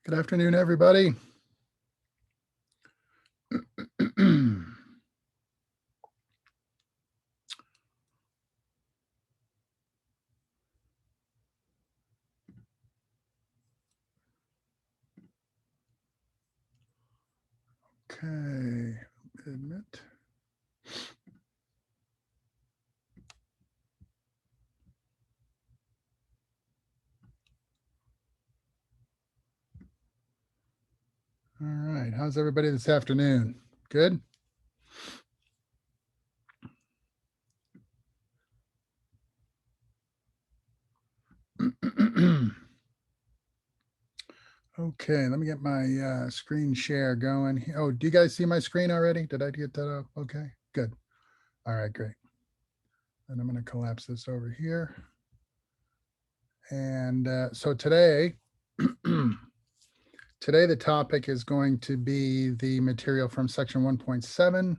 Good afternoon, everybody. Okay, admit. All right, how's everybody this afternoon? Good? Okay, let me get my screen share going. Oh, do you guys see my screen already? Did I get that up? Okay, good. All right, great. And I'm going to collapse this over here. And so today, today the topic is going to be the material from section 1.7,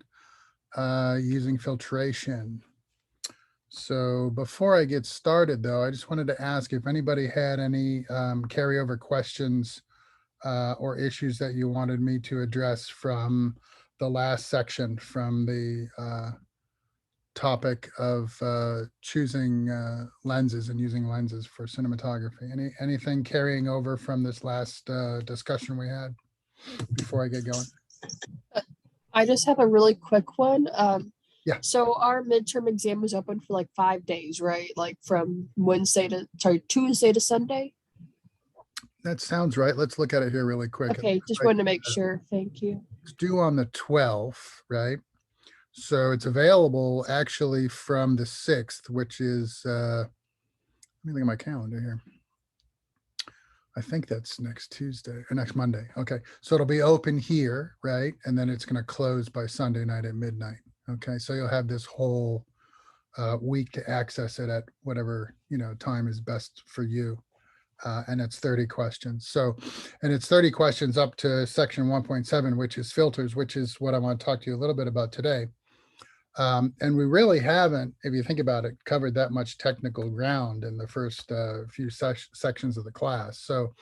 using filtration. So before I get started, though, I just wanted to ask if anybody had any carryover questions or issues that you wanted me to address from the last section, from the topic of choosing lenses and using lenses for cinematography. Anything carrying over from this last discussion we had before I get going? I just have a really quick one. Yeah. So our midterm exam was open for like 5 days, right? Like from Tuesday to Sunday. That sounds right. Let's look at it here really quick. Okay, just wanted to make sure. Thank you. It's due on the 12th, right? So it's available actually from the 6th, which is, let me look at my calendar here. I think that's next Tuesday or next Monday. Okay. So it'll be open here, right? And then it's going to close by Sunday night at midnight. Okay. So you'll have this whole week to access it at whatever, time is best for you. And it's 30 questions. So, and it's 30 questions up to section 1.7, which is filters, which is what I want to talk to you a little bit about today. And we really haven't, if you think about it, covered that much technical ground in the first few sections of the class. So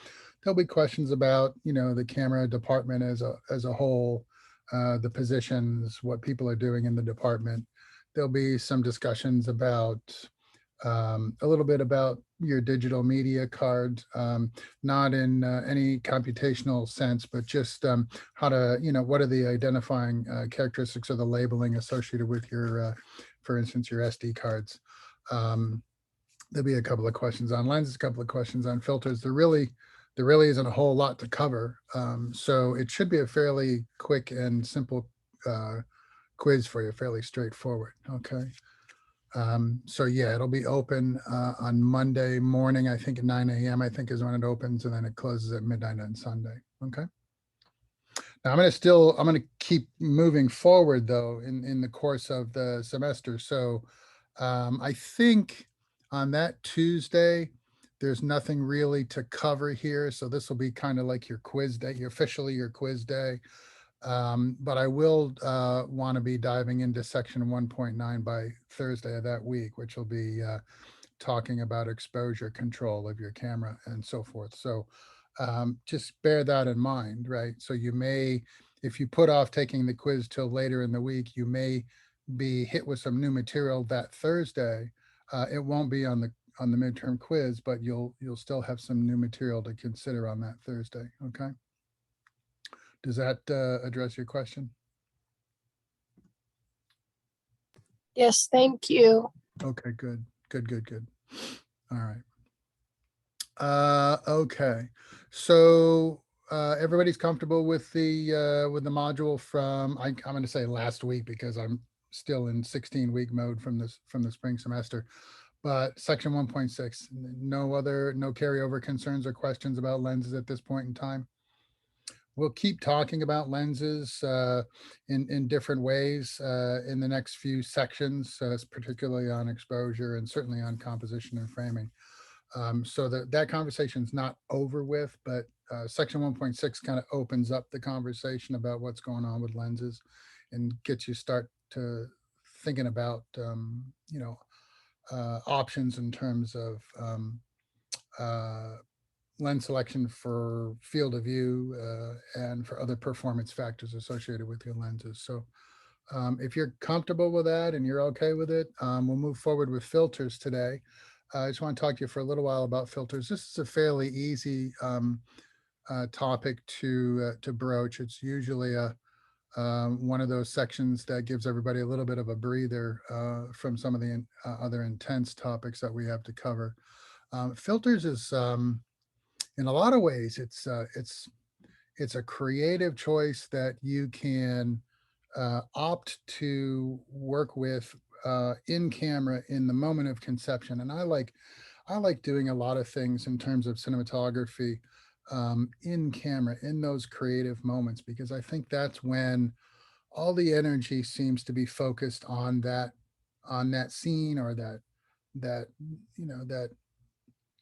there'll be questions about, the camera department as a whole, the positions, what people are doing in the department. There'll be some discussions about a little bit about your digital media card, not in any computational sense, but just how to, what are the identifying characteristics of the labeling associated with your, for instance, your SD cards. There'll be a couple of questions on lenses, a couple of questions on filters. There really isn't a whole lot to cover. So it should be a fairly quick and simple quiz for you, fairly straightforward. Okay. So yeah, it'll be open on Monday morning, I think at 9 a.m. I think is when it opens, and then it closes at midnight on Sunday. Okay. Now I'm going to keep moving forward though in the course of the semester. So I think on that Tuesday, there's nothing really to cover here. So this will be kind of like your quiz day, officially your quiz day. But I will want to be diving into section 1.9 by Thursday of that week, which will be talking about exposure control of your camera and so forth. So just bear that in mind, right? So you may, if you put off taking the quiz till later in the week, you may be hit with some new material that Thursday. It won't be on the midterm quiz, but you'll still have some new material to consider on that Thursday. Okay. Does that address your question? Yes, thank you. Okay, good. All right. Okay. So everybody's comfortable with the module from I'm going to say last week because I'm still in 16-week mode from the spring semester. But section 1.6, no carryover concerns or questions about lenses at this point in time. We'll keep talking about lenses in different ways in the next few sections, particularly on exposure and certainly on composition and framing. So that conversation's not over with, but section 1.6 kind of opens up the conversation about what's going on with lenses and gets you start to thinking about, options in terms of lens selection for field of view and for other performance factors associated with your lenses. So if you're comfortable with that and you're okay with it, we'll move forward with filters today. I just want to talk to you for a little while about filters. This is a fairly easy topic to broach. It's usually one of those sections that gives everybody a little bit of a breather from some of the other intense topics that we have to cover. Filters is, in a lot of ways, it's a creative choice that you can opt to work with in camera in the moment of conception. And I like doing a lot of things in terms of cinematography in camera in those creative moments, because I think that's when all the energy seems to be focused on that scene, or that that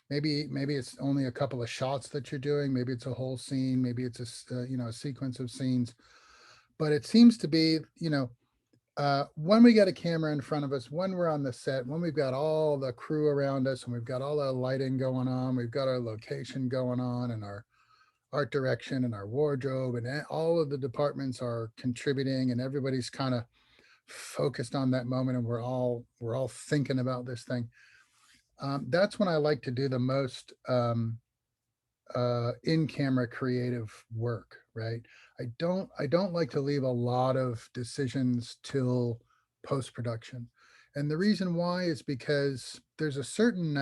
maybe it's only a couple of shots that you're doing, maybe it's a whole scene, maybe it's a sequence of scenes, but it seems to be when we got a camera in front of us, when we're on the set, when we've got all the crew around us and we've got all the lighting going on, we've got our location going on and our art direction and our wardrobe, and all of the departments are contributing and everybody's kind of focused on that moment, and we're all thinking about this thing. That's when I like to do the most in-camera creative work, right? I don't like to leave a lot of decisions till post-production. And the reason why is because there's a certain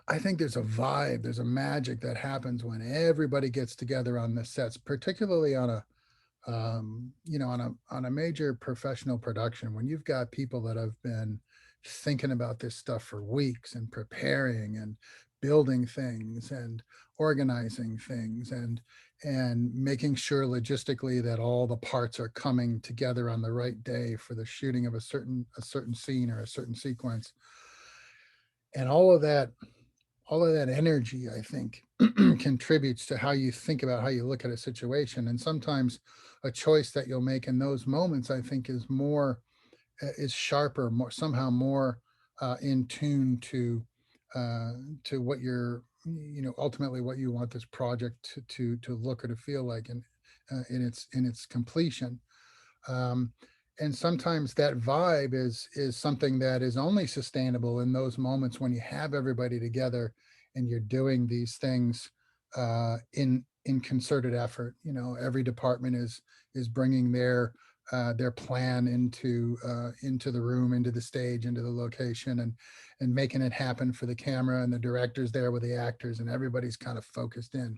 I think there's a vibe, there's a magic that happens when everybody gets together on the sets, particularly on a on a major professional production, when you've got people that have been thinking about this stuff for weeks and preparing and building things and organizing things and making sure logistically that all the parts are coming together on the right day for the shooting of a certain scene or a certain sequence. And all of that energy, I think, contributes to how you think about how you look at a situation. And sometimes a choice that you'll make in those moments, I think, is sharper, more somehow more in tune to what you're, ultimately what you want this project to look or to feel like in its completion. Um, and sometimes that vibe is something that is only sustainable in those moments when you have everybody together and you're doing these things in concerted effort. Every department is bringing their plan into the room, into the stage, into the location, and making it happen for the camera, and the director's there with the actors, and everybody's kind of focused in.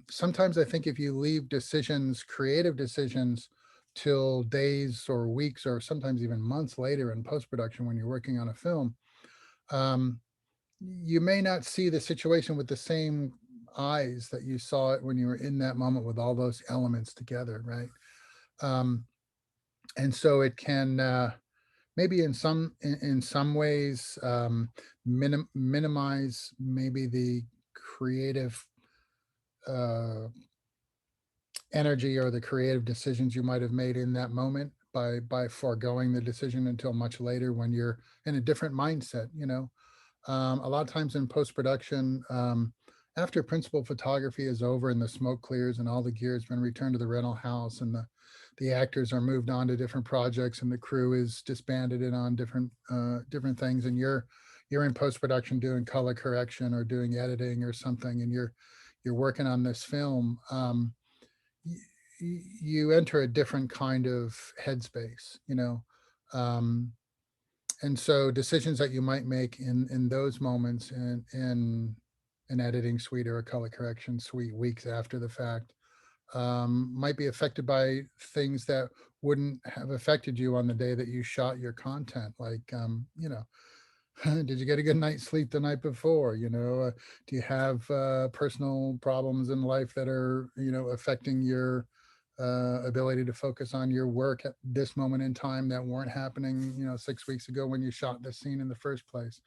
Sometimes I think if you leave decisions, creative decisions, till days or weeks or sometimes even months later in post-production when you're working on a film, um, you may not see the situation with the same eyes that you saw it when you were in that moment with all those elements together, right? Um, and so it can maybe in some ways minimize maybe the creative uh, energy or the creative decisions you might have made in that moment by foregoing the decision until much later when you're in a different mindset. A lot of times in post-production, after principal photography is over and the smoke clears and all the gear has been returned to the rental house, and the actors are moved on to different projects and the crew is disbanded and on different things, and you're in post-production doing color correction or doing editing or something, and you're working on this film. You enter a different kind of headspace, um, and so decisions that you might make in those moments in an editing suite or a color correction suite weeks after the fact might be affected by things that wouldn't have affected you on the day that you shot your content, like did you get a good night's sleep the night before? Do you have personal problems in life that are, affecting your ability to focus on your work at this moment in time that weren't happening, 6 weeks ago when you shot this scene in the first place?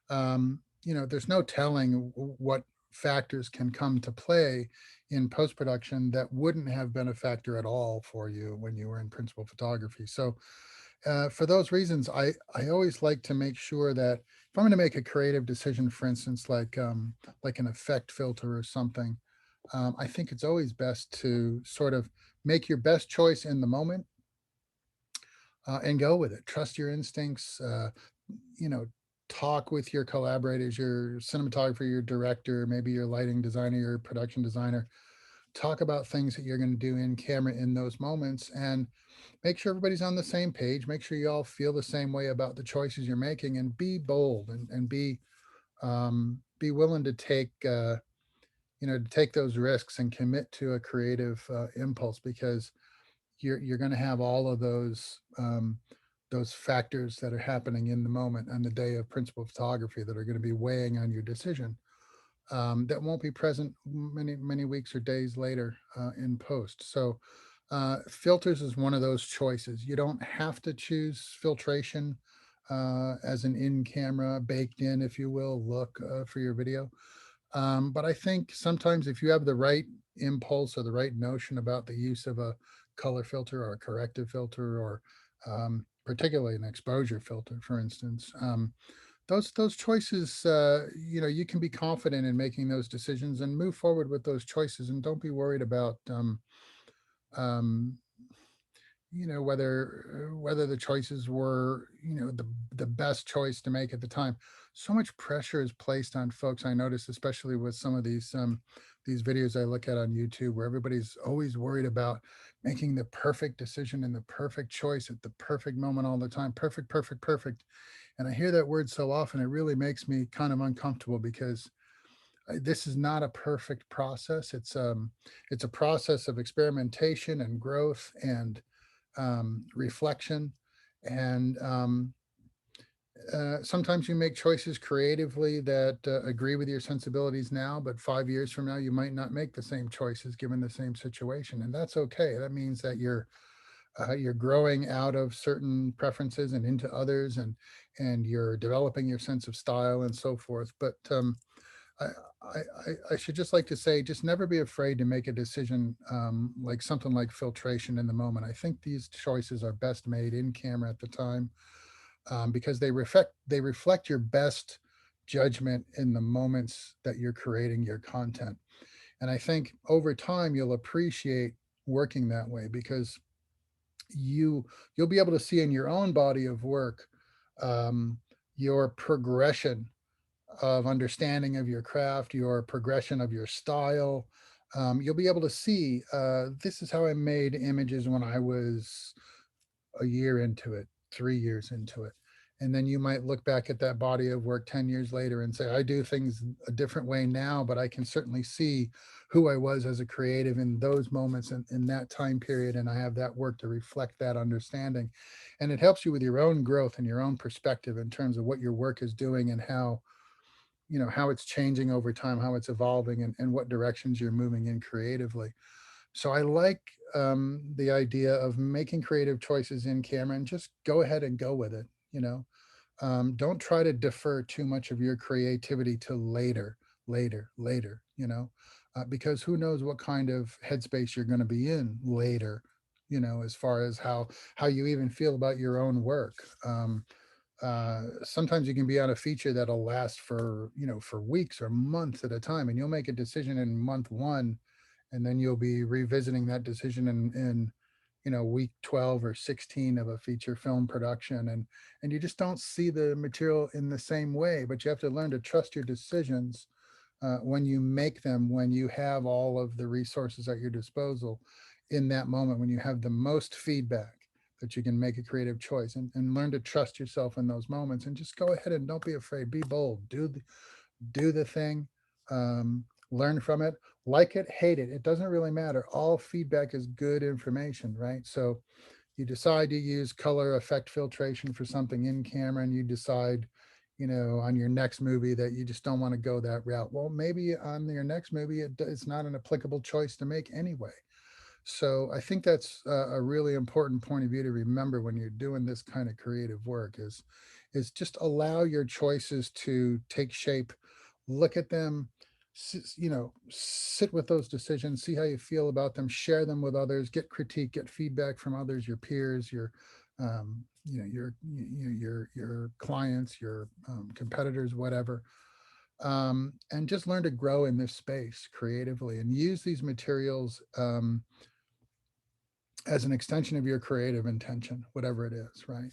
There's no telling what factors can come to play in post-production that wouldn't have been a factor at all for you when you were in principal photography. So For those reasons, I always like to make sure that if I'm going to make a creative decision, for instance, like an effect filter or something, I think it's always best to sort of make your best choice in the moment, and go with it. Trust your instincts. You know, talk with your collaborators, your cinematographer, your director, maybe your lighting designer, your production designer. Talk about things that you're going to do in camera in those moments, and make sure everybody's on the same page. Make sure you all feel the same way about the choices you're making, and be bold, and be willing to take to take those risks and commit to a creative impulse, because you're going to have all of those factors that are happening in the moment on the day of principal photography that are going to be weighing on your decision, that won't be present many weeks or days later in post. So filters is one of those choices. You don't have to choose filtration as an in-camera, baked in, if you will, look for your video. But I think sometimes if you have the right impulse or the right notion about the use of a color filter or a corrective filter, or particularly an exposure filter, for instance, those choices, you can be confident in making those decisions and move forward with those choices, and don't be worried about um, whether the choices were the best choice to make at the time. So much pressure is placed on folks, I notice, especially with some of these videos I look at on YouTube, where everybody's always worried about making the perfect decision and the perfect choice at the perfect moment all the time. Perfect, perfect, perfect. And I hear that word so often, it really makes me kind of uncomfortable, because this is not a perfect process. It's a process of experimentation and growth and reflection. And sometimes you make choices creatively that agree with your sensibilities now, but 5 years from now, you might not make the same choices given the same situation. And that's okay. That means that you're growing out of certain preferences and into others, and you're developing your sense of style and so forth. But I, I should just like to say, just never be afraid to make a decision, like something like filtration in the moment. I think these choices are best made in camera at the time, because they reflect your best judgment in the moments that you're creating your content. And I think over time you'll appreciate working that way, because you'll be able to see in your own body of work, um, your progression of understanding of your craft, your progression of your style. You'll be able to see, this is how I made images when I was a year into it, 3 years into it. And then you might look back at that body of work 10 years later and say, I do things a different way now, but I can certainly see who I was as a creative in those moments and in that time period. And I have that work to reflect that understanding. And it helps you with your own growth and your own perspective in terms of what your work is doing, and how it's changing over time, how it's evolving, and what directions you're moving in creatively. So I like the idea of making creative choices in camera, and just go ahead and go with it. Don't try to defer too much of your creativity to later, because who knows what kind of headspace you're going to be in later, as far as how you even feel about your own work. Sometimes you can be on a feature that'll last for weeks or months at a time, and you'll make a decision in month one, and then you'll be revisiting that decision in week 12 or 16 of a feature film production, and you just don't see the material in the same way. But you have to learn to trust your decisions when you make them, when you have all of the resources at your disposal in that moment, when you have the most feedback, that you can make a creative choice, and learn to trust yourself in those moments, and just go ahead and don't be afraid. Be bold. Do the thing. Learn from it. Like it, hate it. It doesn't really matter. All feedback is good information, right? So you decide to use color effect filtration for something in camera, and you decide, on your next movie that you just don't want to go that route. Well, maybe on your next movie, it's not an applicable choice to make anyway. So I think that's a really important point of view to remember when you're doing this kind of creative work, is just allow your choices to take shape. Look at them, sit with those decisions, see how you feel about them, share them with others, get critique, get feedback from others, your peers, your your clients, your competitors, whatever, and just learn to grow in this space creatively and use these materials as an extension of your creative intention, whatever it is, right?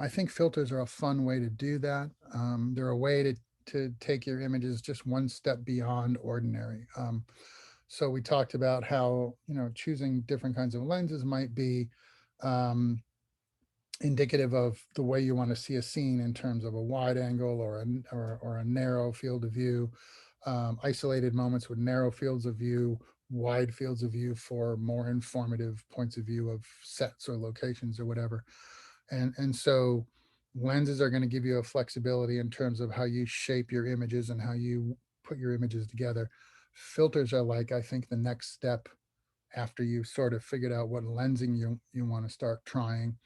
I think filters are a fun way to do that. They're a way to take your images just one step beyond ordinary. So we talked about how, choosing different kinds of lenses might be um, indicative of the way you want to see a scene in terms of a wide angle or a narrow field of view, isolated moments with narrow fields of view, wide fields of view for more informative points of view of sets or locations or whatever. And so lenses are going to give you a flexibility in terms of how you shape your images and how you put your images together. Filters are like, I think, the next step after you've sort of figured out what lensing you want to start trying.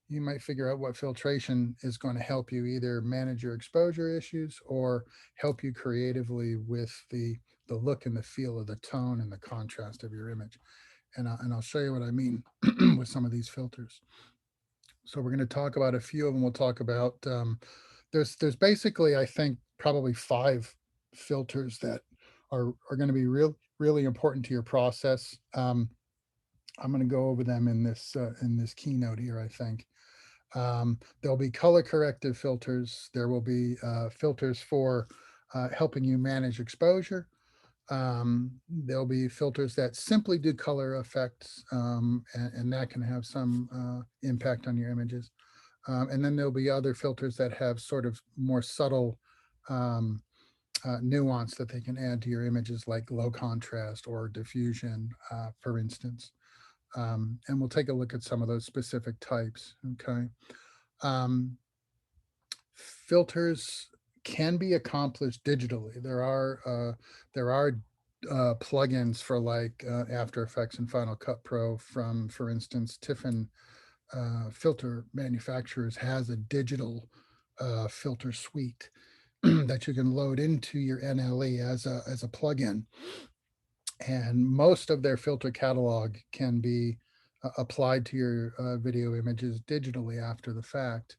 You might figure out what filtration is going to help you either manage your exposure issues or help you creatively with the look and the feel of the tone and the contrast of your image. And I'll show you what I mean with some of these filters. So we're going to talk about a few of them. We'll talk about there's basically, I think, probably 5 filters that are going to be really important to your process. I'm going to go over them in this keynote here, I think. There'll be color corrective filters. There will be filters for helping you manage exposure. There'll be filters that simply do color effects, and that can have some impact on your images. And then there'll be other filters that have sort of more subtle um, nuance that they can add to your images, like low contrast or diffusion, for instance. And we'll take a look at some of those specific types. Okay. Um, Filters can be accomplished digitally. There are plugins for like After Effects and Final Cut Pro from, for instance, Tiffin filter manufacturers has a digital filter suite that you can load into your NLE as a plugin, and most of their filter catalog can be applied to your video images digitally after the fact.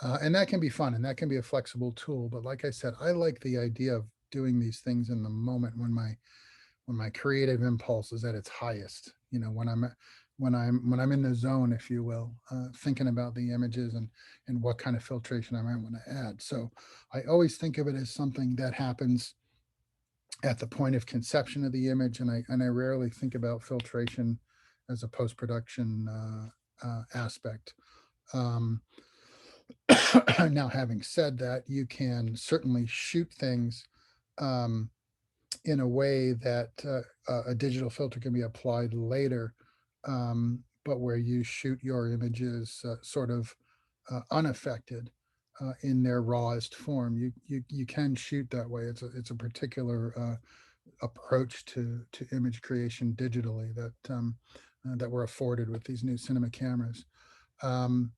And that can be fun and that can be a flexible tool. But like I said, I like the idea of doing these things in the moment when my creative impulse is at its highest. When I'm in the zone, if you will, thinking about the images and what kind of filtration I might want to add. So I always think of it as something that happens at the point of conception of the image, and I rarely think about filtration as a post production aspect. Um, Now, having said that, you can certainly shoot things um, in a way that a digital filter can be applied later, but where you shoot your images sort of unaffected in their rawest form. You can shoot that way. It's a particular approach to image creation digitally that we're afforded with these new cinema cameras. Um,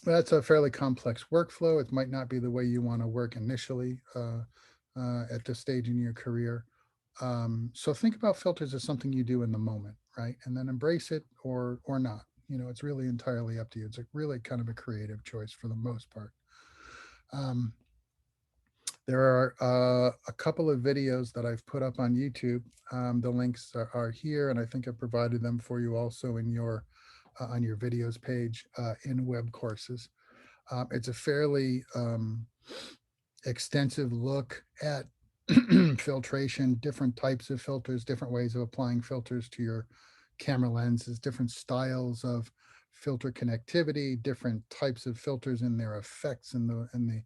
that's a fairly complex workflow. It might not be the way you want to work initially at this stage in your career. So think about filters as something you do in the moment, right? And then embrace it or not. It's really entirely up to you. It's really kind of a creative choice for the most part. Um, there are a couple of videos that I've put up on YouTube. The links are here, and I think I've provided them for you also in your on your videos page in web courses. It's a fairly extensive look at filtration, different types of filters, different ways of applying filters to your camera lenses, different styles of filter connectivity, different types of filters and their effects and the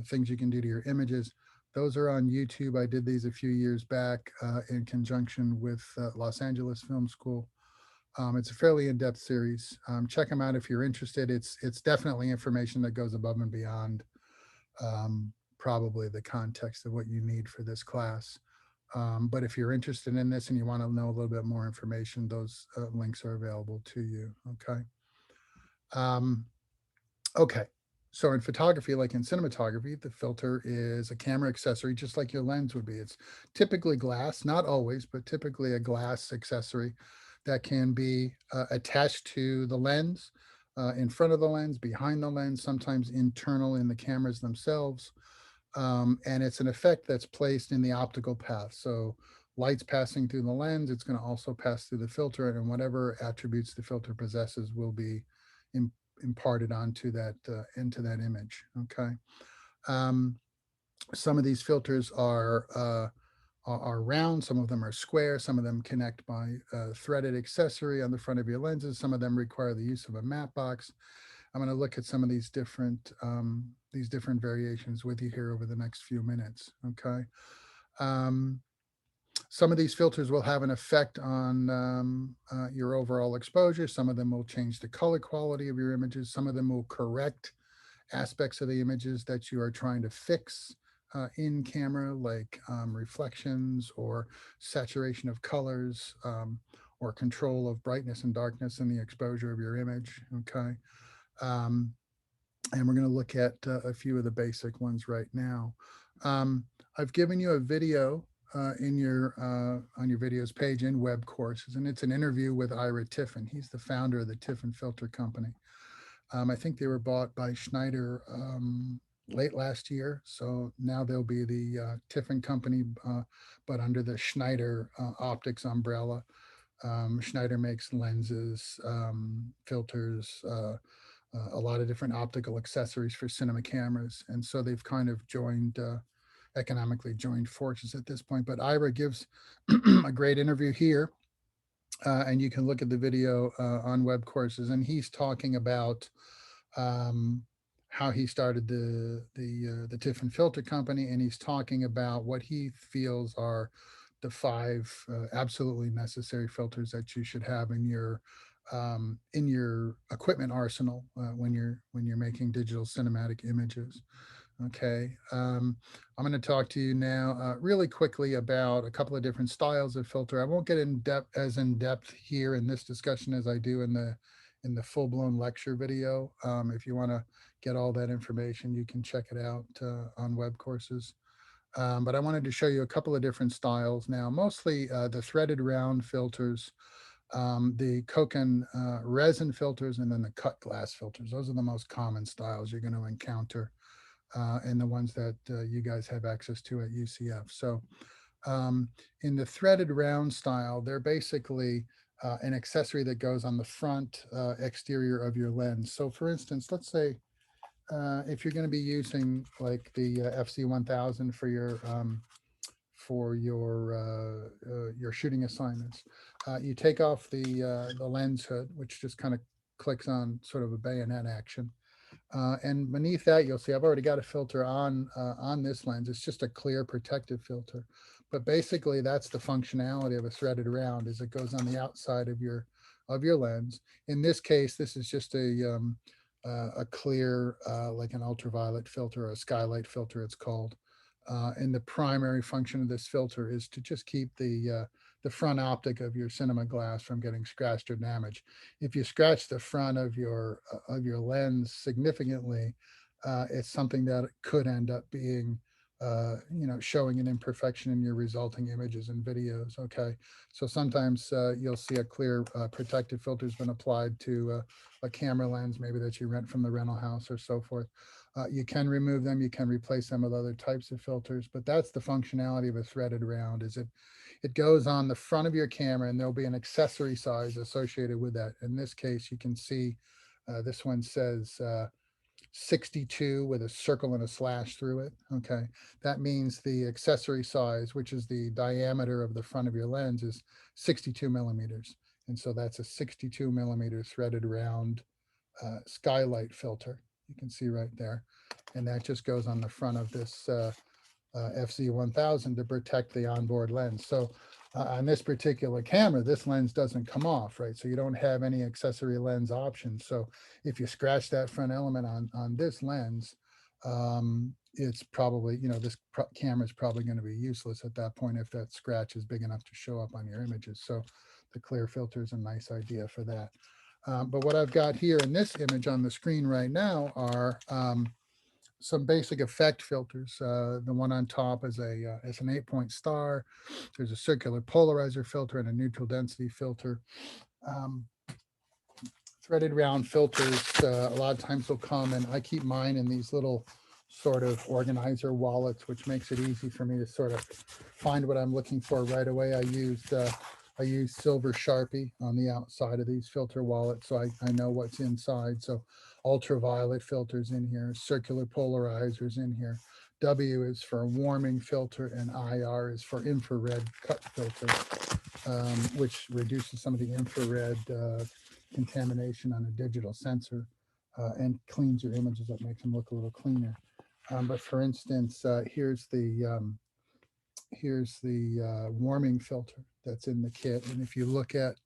things you can do to your images. Those are on YouTube. I did these a few years back in conjunction with Los Angeles Film School. It's a fairly in-depth series. Check them out if you're interested. It's definitely information that goes above and beyond probably the context of what you need for this class. But if you're interested in this and you want to know a little bit more information, those links are available to you. Okay. Um, okay. So in photography, like in cinematography, the filter is a camera accessory, just like your lens would be. It's typically glass, not always, but typically a glass accessory that can be attached to the lens, in front of the lens, behind the lens, sometimes internal in the cameras themselves. And it's an effect that's placed in the optical path. So light's passing through the lens, it's going to also pass through the filter, and whatever attributes the filter possesses will be imparted onto that into that image. Okay. Some of these filters are round, some of them are square, some of them connect by threaded accessory on the front of your lenses, some of them require the use of a matte box. I'm going to look at some of these different variations with you here over the next few minutes. Okay. Some of these filters will have an effect on your overall exposure. Some of them will change the color quality of your images. Some of them will correct aspects of the images that you are trying to fix in camera, like reflections or saturation of colors, or control of brightness and darkness in the exposure of your image. Okay. And we're going to look at a few of the basic ones right now. I've given you a video in your on your videos page in web courses, and it's an interview with Ira Tiffin. He's the founder of the Tiffin Filter Company. I think they were bought by Schneider late last year, so now they'll be the Tiffin Company, but under the Schneider optics umbrella. Schneider makes lenses, filters, a lot of different optical accessories for cinema cameras. And so they've kind of joined, economically joined forces at this point. But Ira gives a great interview here. And you can look at the video on web courses. And he's talking about how he started the Tiffin Filter Company. And he's talking about what he feels are the 5 absolutely necessary filters that you should have in your equipment arsenal when you're making digital cinematic images. Okay, I'm going to talk to you now really quickly about a couple of different styles of filter. I won't get in depth here in this discussion as I do in the full-blown lecture video. If you want to get all that information, you can check it out on web courses. But I wanted to show you a couple of different styles now, mostly the threaded round filters, the Cocon resin filters, and then the cut glass filters. Those are the most common styles you're going to encounter, and the ones that you guys have access to at UCF. So in the threaded round style, they're basically an accessory that goes on the front exterior of your lens. So for instance, let's say if you're going to be using like the FC1000 for your shooting assignments, you take off the lens hood, which just kind of clicks on sort of a bayonet action. And beneath that, you'll see I've already got a filter on this lens. It's just a clear protective filter. But basically, that's the functionality of a threaded round, is it goes on the outside of your lens. In this case, this is just a clear, like an ultraviolet filter, or a skylight filter, it's called. And the primary function of this filter is to just keep the front optic of your cinema glass from getting scratched or damaged. If you scratch the front of your lens significantly, it's something that could end up being showing an imperfection in your resulting images and videos. Okay, so sometimes you'll see a clear protective filter has been applied to a camera lens, maybe that you rent from the rental house or so forth. You can remove them, you can replace them with other types of filters, but that's the functionality of a threaded round. Is it goes on the front of your camera, and there'll be an accessory size associated with that. In this case, you can see this one says 62 with a circle and a slash through it. Okay, that means the accessory size, which is the diameter of the front of your lens, is 62 millimeters. And so that's a 62 millimeter threaded round skylight filter. You can see right there. And that just goes on the front of this FZ1000 to protect the onboard lens. So on this particular camera, this lens doesn't come off, right? So you don't have any accessory lens options. So if you scratch that front element on this lens, it's probably, this camera is probably going to be useless at that point if that scratch is big enough to show up on your images. So the clear filter is a nice idea for that. But what I've got here in this image on the screen right now are some basic effect filters. The one on top is is an 8-point star. There's a circular polarizer filter and a neutral density filter. Um, Threaded round filters a lot of times will come, and I keep mine in these little sort of organizer wallets, which makes it easy for me to sort of find what I'm looking for right away. I use silver Sharpie on the outside of these filter wallets, so I know what's inside. So ultraviolet filters in here, circular polarizers in here. W is for warming filter, and IR is for infrared cut filter, which reduces some of the infrared contamination on a digital sensor and cleans your images up, makes them look a little cleaner. But for instance, here's the warming filter that's in the kit. And if you look at,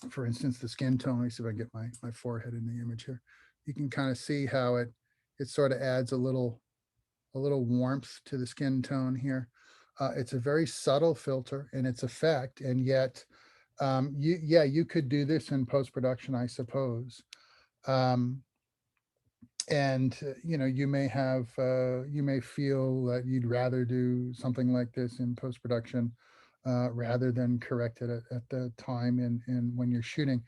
for instance, the skin tone, let me see if I can get my forehead in the image here. You can kind of see how it sort of adds a little warmth to the skin tone here. It's a very subtle filter in its effect, and yet you could do this in post-production, I suppose. And you may feel that you'd rather do something like this in post-production rather than correct it at the time and when you're shooting.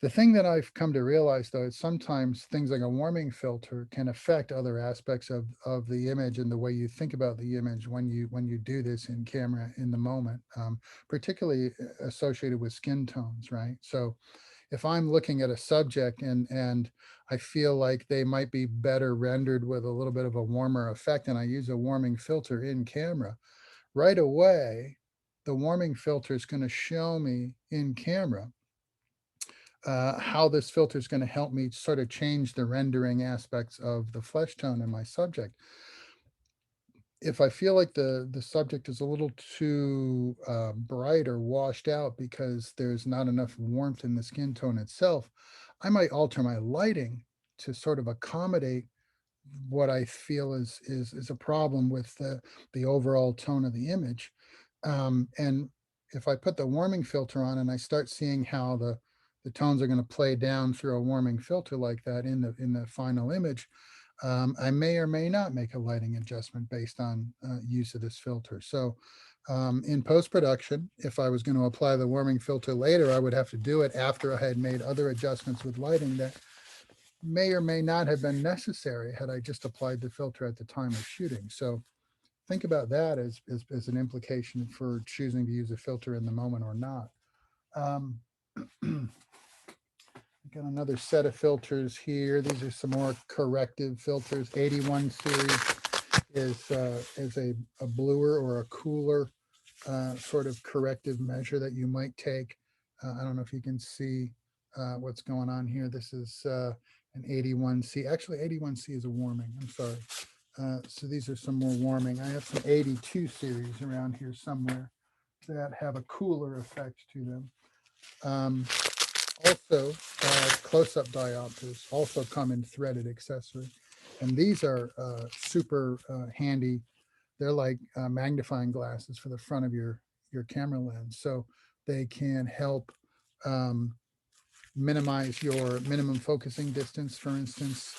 The thing that I've come to realize, though, is sometimes things like a warming filter can affect other aspects of the image and the way you think about the image when you do this in camera in the moment, particularly associated with skin tones, right? So if I'm looking at a subject and I feel like they might be better rendered with a little bit of a warmer effect, and I use a warming filter in camera, right away, the warming filter is going to show me in camera how this filter is going to help me sort of change the rendering aspects of the flesh tone in my subject. If I feel like the subject is a little too bright or washed out because there's not enough warmth in the skin tone itself, I might alter my lighting to sort of accommodate what I feel is a problem with the overall tone of the image. And if I put the warming filter on and I start seeing how the tones are going to play down through a warming filter like that in the final image, I may or may not make a lighting adjustment based on use of this filter. So in post-production, if I was going to apply the warming filter later, I would have to do it after I had made other adjustments with lighting that may or may not have been necessary had I just applied the filter at the time of shooting. So think about that as an implication for choosing to use a filter in the moment or not. Got another set of filters here. These are some more corrective filters. 81 series is a bluer or a cooler sort of corrective measure that you might take. I don't know if you can see what's going on here. This is an 81C. Actually, 81C is a warming. I'm sorry. So these are some more warming. I have some 82 series around here somewhere that have a cooler effect to them. Also, close-up diopters also come in threaded accessory. And these are super handy. They're like magnifying glasses for the front of your camera lens. So they can help minimize your minimum focusing distance. For instance,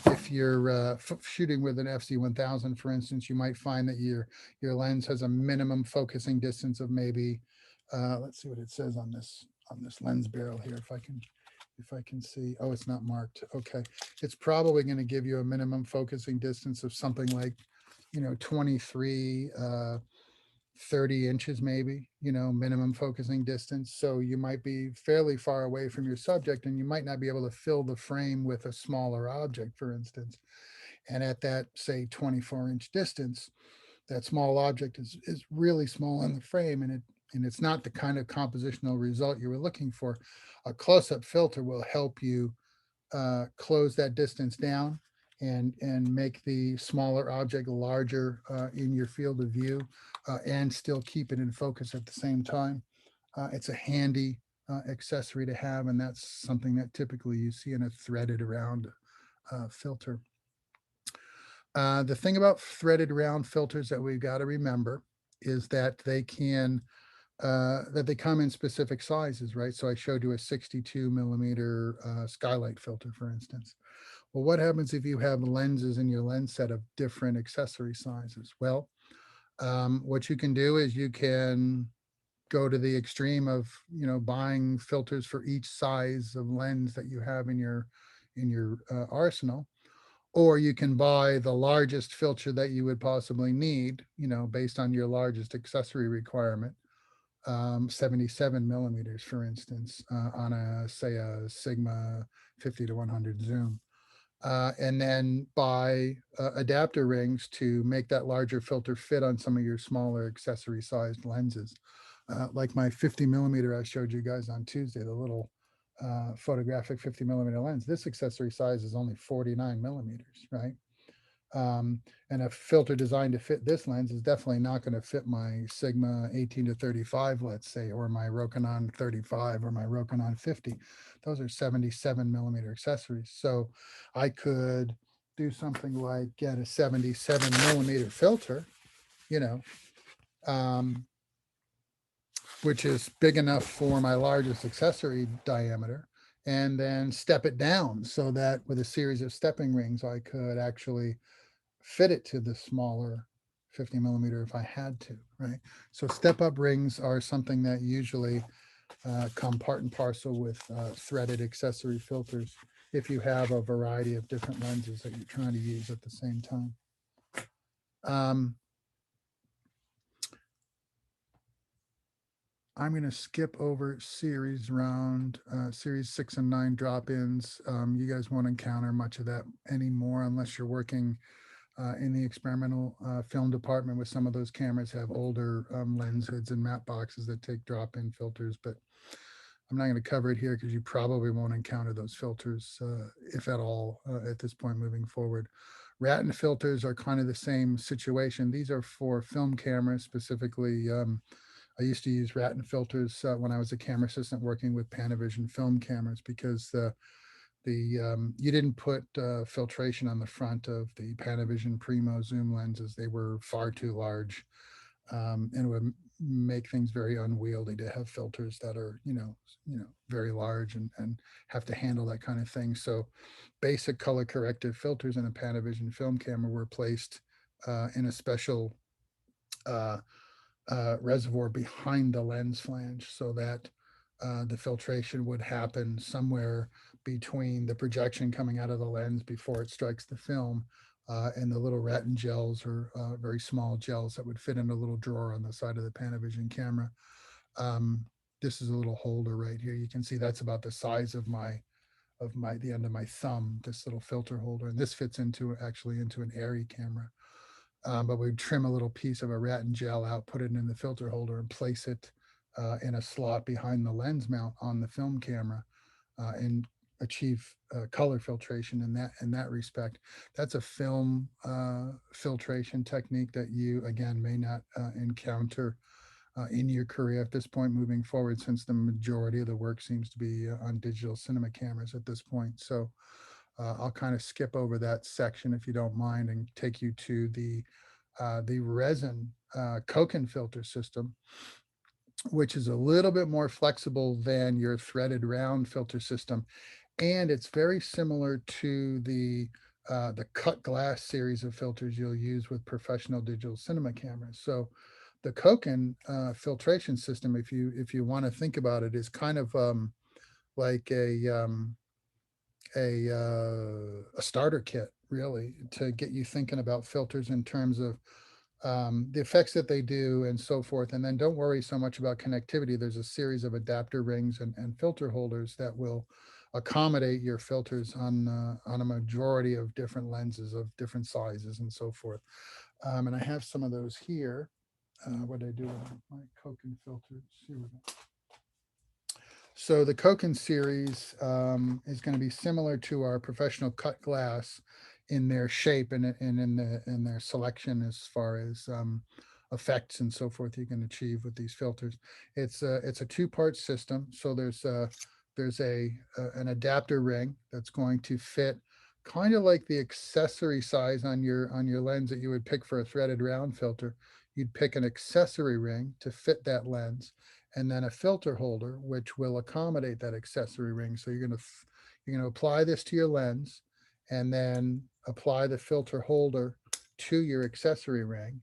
if you're shooting with an FZ1000, for instance, you might find that your lens has a minimum focusing distance of maybe, let's see what it says on this lens barrel here. If I can see, oh, it's not marked. Okay, it's probably going to give you a minimum focusing distance of something like 23 30 inches, maybe, minimum focusing distance. So you might be fairly far away from your subject and you might not be able to fill the frame with a smaller object, for instance. And at that, say, 24-inch distance, that small object is really small in the frame, and it's not the kind of compositional result you were looking for. A close-up filter will help you close that distance down and make the smaller object larger in your field of view and still keep it in focus at the same time. It's a handy accessory to have, and that's something that typically you see in a threaded around filter. The thing about threaded round filters that we've got to remember is that they come in specific sizes, right? So I showed you a 62 millimeter Skylight filter, for instance. Well, what happens if you have lenses in your lens set of different accessory sizes? Well, what you can do is you can go to the extreme of, buying filters for each size of lens that you have in your arsenal, or you can buy the largest filter that you would possibly need, based on your largest accessory requirement. 77 millimeters, for instance, on say a Sigma 50 to 100 zoom. And then buy adapter rings to make that larger filter fit on some of your smaller accessory sized lenses. Like my 50 millimeter I showed you guys on Tuesday, the little photographic 50 millimeter lens. This accessory size is only 49 millimeters, right? Um, and a filter designed to fit this lens is definitely not going to fit my Sigma 18 to 35, let's say, or my Rokinon 35 or my Rokinon 50. Those are 77 millimeter accessories. So I could do something like get a 77 millimeter filter, you know, um, which is big enough for my largest accessory diameter, and then step it down so that with a series of stepping rings, I could actually fit it to the smaller 50 millimeter if I had to, right? So step up rings are something that usually come part and parcel with threaded accessory filters if you have a variety of different lenses that you're trying to use at the same time. I'm going to skip over series 6 and 9 drop-ins. You guys won't encounter much of that anymore unless you're working in the experimental film department with some of those cameras have older lens hoods and matte boxes that take drop-in filters, but I'm not going to cover it here because you probably won't encounter those filters, if at all, at this point moving forward. Resin filters are kind of the same situation. These are for film cameras specifically. I used to use Resin filters when I was a camera assistant working with Panavision film cameras because you didn't put filtration on the front of the Panavision Primo zoom lenses. They were far too large, and it would make things very unwieldy to have filters that are very large and have to handle that kind of thing. So basic color corrective filters in a Panavision film camera were placed in a special uh, reservoir behind the lens flange so that the filtration would happen somewhere between the projection coming out of the lens before it strikes the film, and the little retin gels or very small gels that would fit in a little drawer on the side of the Panavision camera. This is a little holder right here. You can see that's about the size of the end of my thumb, this little filter holder. And this fits actually into an Airy camera. But we'd trim a little piece of a retin gel out, put it in the filter holder, and place it in a slot behind the lens mount on the film camera, and achieve color filtration in that respect. That's a film filtration technique that you again may not encounter in your career at this point moving forward, since the majority of the work seems to be on digital cinema cameras at this point. So I'll kind of skip over that section if you don't mind and take you to the Resin Cocon filter system, which is a little bit more flexible than your threaded round filter system. And it's very similar to the cut glass series of filters you'll use with professional digital cinema cameras. So the Cocon filtration system, if you want to think about it, is kind of like a starter kit, really, to get you thinking about filters in terms of the effects that they do and so forth. And then don't worry so much about connectivity. There's a series of adapter rings and filter holders that will accommodate your filters on a majority of different lenses of different sizes and so forth. And I have some of those here. What I do with my Cocon filters. Here we go. So the Cocon series is going to be similar to our professional cut glass in their shape and in their selection as far as effects and so forth you can achieve with these filters. It's a two-part system. So there's an adapter ring that's going to fit kind of like the accessory size on your lens that you would pick for a threaded round filter. You'd pick an accessory ring to fit that lens, and then a filter holder which will accommodate that accessory ring. So you're going to apply this to your lens, and then apply the filter holder to your accessory ring.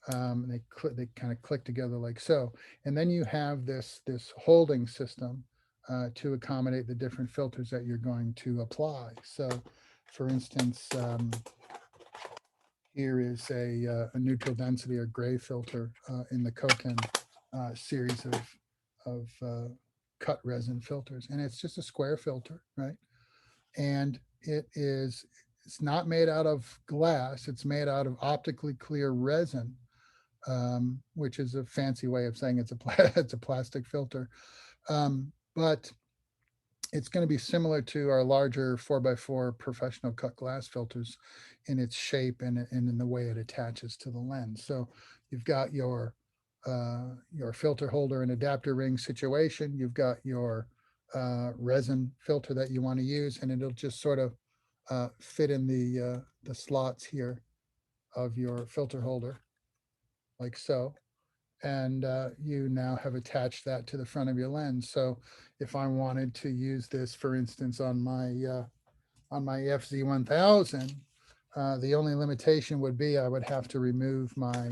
They kind of click together like so, and then you have this holding system to accommodate the different filters that you're going to apply. So, for instance, here is a neutral density or gray filter in the Cocon series of cut resin filters, and it's just a square filter, right? And it's not made out of glass; it's made out of optically clear resin, which is a fancy way of saying it's it's a plastic filter. But it's going to be similar to our larger 4x4 professional cut glass filters in its shape and in the way it attaches to the lens. So you've got your filter holder and adapter ring situation. You've got your resin filter that you want to use, and it'll just sort of fit in the slots here of your filter holder, like so. And you now have attached that to the front of your lens. So if I wanted to use this, for instance, on my FZ1000, the only limitation would be I would have to remove my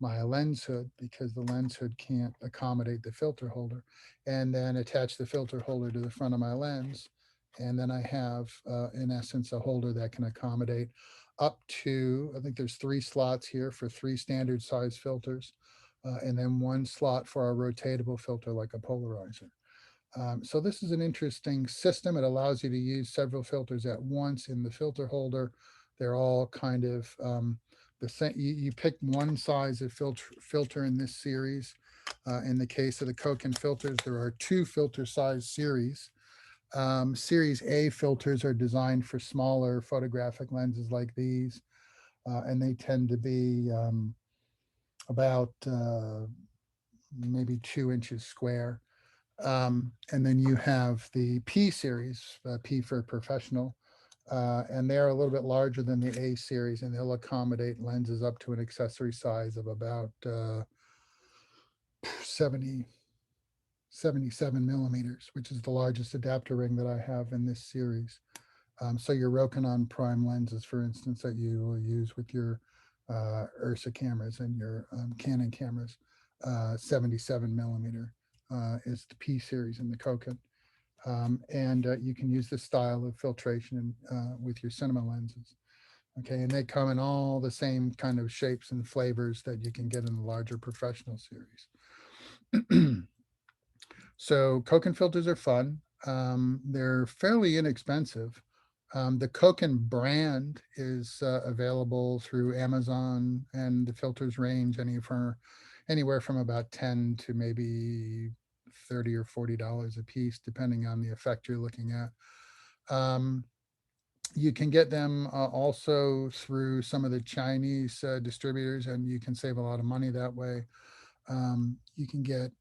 lens hood, because the lens hood can't accommodate the filter holder, and then attach the filter holder to the front of my lens. And then I have, in essence, a holder that can accommodate up to, I think there's 3 slots here for 3 standard size filters, and then 1 slot for a rotatable filter like a polarizer. So this is an interesting system. It allows you to use several filters at once in the filter holder. They're all kind of the same. You pick one size of filter in this series. In the case of the Cocon filters, there are 2 filter size series. Series A filters are designed for smaller photographic lenses like these, and they tend to be about maybe 2 inches square. And then you have the P series, P for professional, and they're a little bit larger than the A series, and they'll accommodate lenses up to an accessory size of about 77 millimeters, which is the largest adapter ring that I have in this series. So your Rokinon prime lenses, for instance, that you will use with your Ursa cameras and your Canon cameras, 77 millimeter is the P series in the Cocon. And you can use this style of filtration with your cinema lenses. Okay, and they come in all the same kind of shapes and flavors that you can get in the larger professional series. So Cocon filters are fun. They're fairly inexpensive. The Cocon brand is available through Amazon, and the filters range anywhere from about 10 to maybe 30 or $40 a piece, depending on the effect you're looking at. You can get them also through some of the Chinese distributors, and you can save a lot of money that way. You can get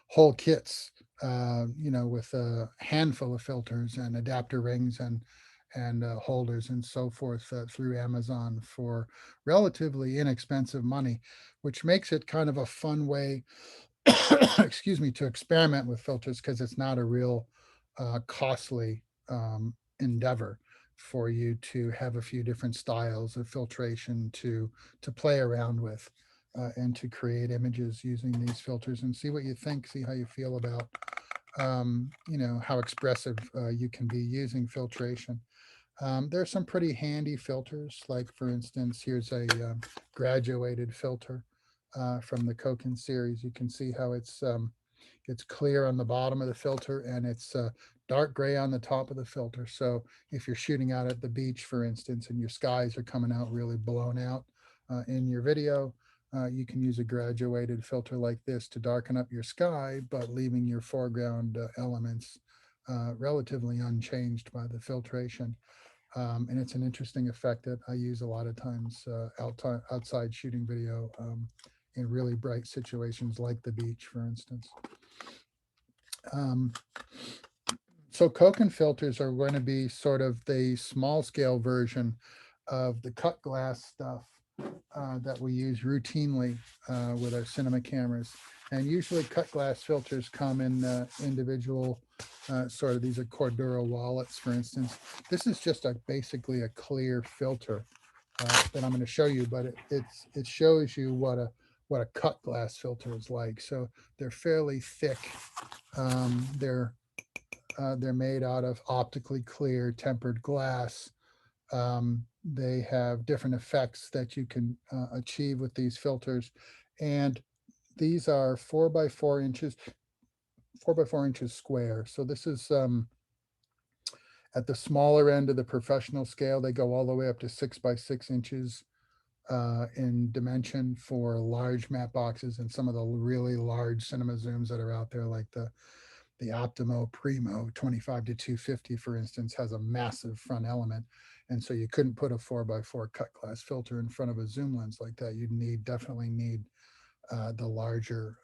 whole kits, with a handful of filters and adapter rings and holders and so forth through Amazon for relatively inexpensive money, which makes it kind of a fun way, excuse me, to experiment with filters, because it's not a real costly endeavor for you to have a few different styles of filtration to play around with. And to create images using these filters and see what you think, see how you feel about, how expressive you can be using filtration. There are some pretty handy filters, like for instance, here's a graduated filter from the Cocon series. You can see how it's clear on the bottom of the filter, and it's dark gray on the top of the filter. So if you're shooting out at the beach, for instance, and your skies are coming out really blown out in your video, you can use a graduated filter like this to darken up your sky, but leaving your foreground elements relatively unchanged by the filtration. And it's an interesting effect that I use a lot of times outside shooting video in really bright situations like the beach, for instance. So Cocon filters are going to be sort of the small scale version of the cut glass stuff that we use routinely with our cinema cameras. And usually cut glass filters come in individual sort of, these are Cordura wallets, for instance. This is just basically a clear filter that I'm going to show you, but it shows you what a cut glass filter is like. So they're fairly thick. They're made out of optically clear tempered glass. They have different effects that you can achieve with these filters. And these are 4 by 4 inches, 4 by 4 inches square. So this is at the smaller end of the professional scale. They go all the way up to 6 by 6 inches in dimension for large matte boxes and some of the really large cinema zooms that are out there, like the Optimo Primo 25 to 250, for instance, has a massive front element. And so you couldn't put a 4 by 4 cut glass filter in front of a zoom lens like that. You'd definitely need the larger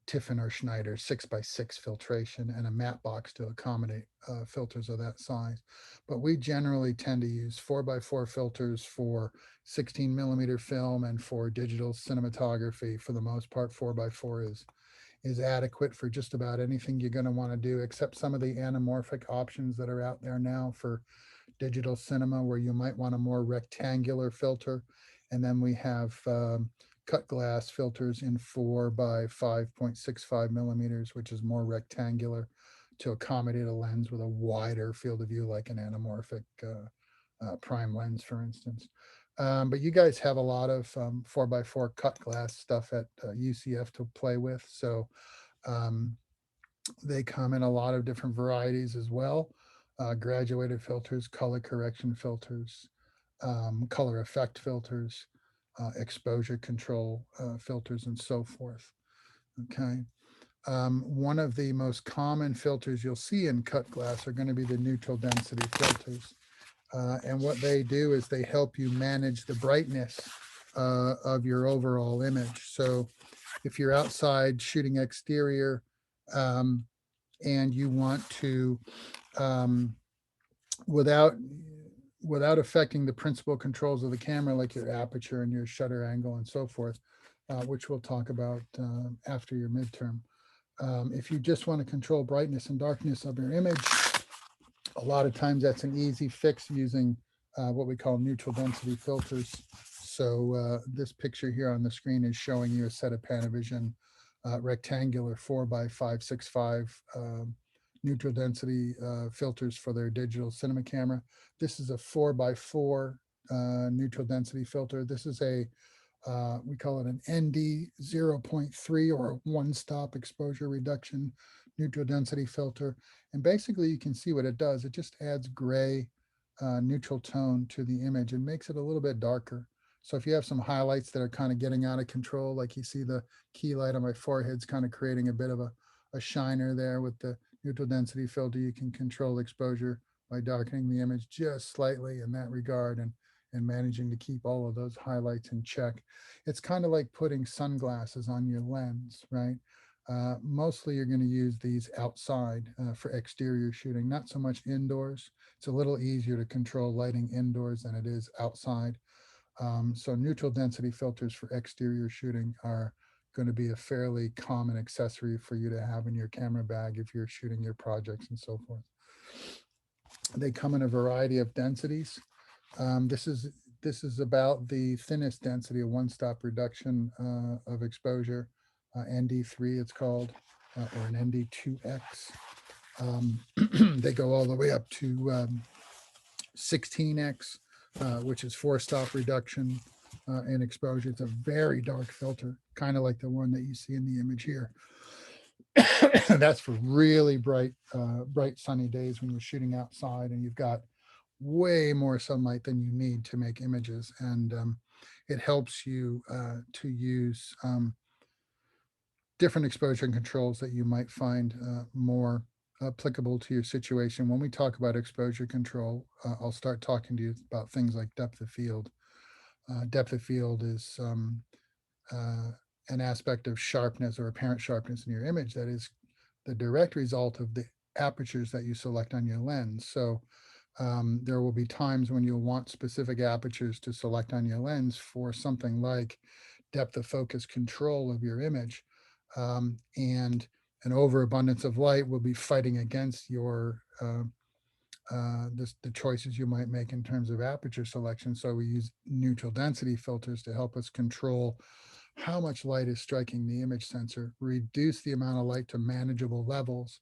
Tiffin or Schneider 6 by 6 filtration and a matte box to accommodate filters of that size. But we generally tend to use 4 by 4 filters for 16 mm film, and for digital cinematography, for the most part, 4 by 4 is adequate for just about anything you're going to want to do, except some of the anamorphic options that are out there now for digital cinema, where you might want a more rectangular filter. And then we have cut glass filters in 4 by 5.65 mm, which is more rectangular, to accommodate a lens with a wider field of view, like an anamorphic prime lens, for instance. But you guys have a lot of 4 by 4 cut glass stuff at UCF to play with. So they come in a lot of different varieties as well. Graduated filters, color correction filters, color effect filters, exposure control filters, and so forth. Okay. One of the most common filters you'll see in cut glass are going to be the neutral density filters. And what they do is they help you manage the brightness of your overall image. So if you're outside shooting exterior and you want to, without affecting the principal controls of the camera, like your aperture and your shutter angle and so forth, which we'll talk about after your midterm. If you just want to control brightness and darkness of your image, a lot of times that's an easy fix using what we call neutral density filters. So this picture here on the screen is showing you a set of Panavision rectangular 4 by 5.65 neutral density filters for their digital cinema camera. This is a 4 by 4 neutral density filter. This is a we call it an ND 0.3, or a one-stop exposure reduction neutral density filter. And basically you can see what it does. It just adds gray neutral tone to the image and makes it a little bit darker. So if you have some highlights that are kind of getting out of control, like you see the key light on my forehead's kind of creating a bit of a shiner there, with the neutral density filter, you can control exposure by darkening the image just slightly in that regard, and managing to keep all of those highlights in check. It's kind of like putting sunglasses on your lens, right? Mostly you're going to use these outside for exterior shooting, not so much indoors. It's a little easier to control lighting indoors than it is outside. So neutral density filters for exterior shooting are going to be a fairly common accessory for you to have in your camera bag if you're shooting your projects and so forth. They come in a variety of densities. This is about the thinnest density, a one-stop reduction of exposure, ND3 it's called, or an ND2X. They go all the way up to 16X, which is four-stop reduction in exposure. It's a very dark filter, kind of like the one that you see in the image here. That's for really bright sunny days when you're shooting outside and you've got way more sunlight than you need to make images. And it helps you to use different exposure controls that you might find more applicable to your situation. When we talk about exposure control, I'll start talking to you about things like depth of field. Depth of field is an aspect of sharpness or apparent sharpness in your image that is the direct result of the apertures that you select on your lens. So There will be times when you'll want specific apertures to select on your lens for something like depth of focus control of your image. And an overabundance of light will be fighting against your the choices you might make in terms of aperture selection. So we use neutral density filters to help us control how much light is striking the image sensor, reduce the amount of light to manageable levels,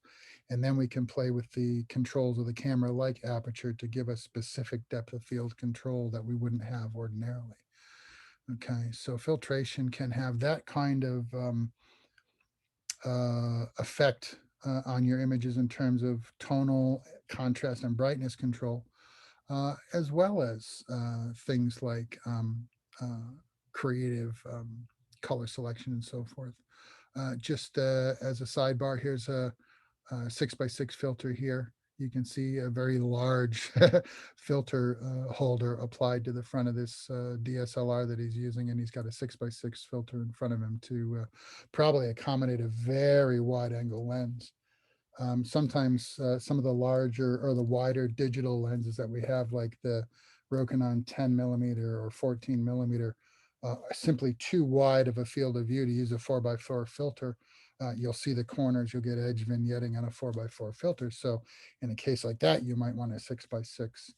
and then we can play with the controls of the camera like aperture to give us specific depth of field control that we wouldn't have ordinarily. Okay, so filtration can have that kind of effect on your images in terms of tonal contrast and brightness control, as well as things like creative color selection and so forth. Just as a sidebar, here's a 6x6 filter here. You can see a very large filter holder applied to the front of this DSLR that he's using, and he's got a 6x6 filter in front of him to probably accommodate a very wide angle lens. Sometimes some of the larger or the wider digital lenses that we have, like the Rokinon 10 millimeter or 14 millimeter, are simply too wide of a field of view to use a 4x4 filter. You'll see the corners, you'll get edge vignetting on a 4x4 filter. So in a case like that, you might want a 6x6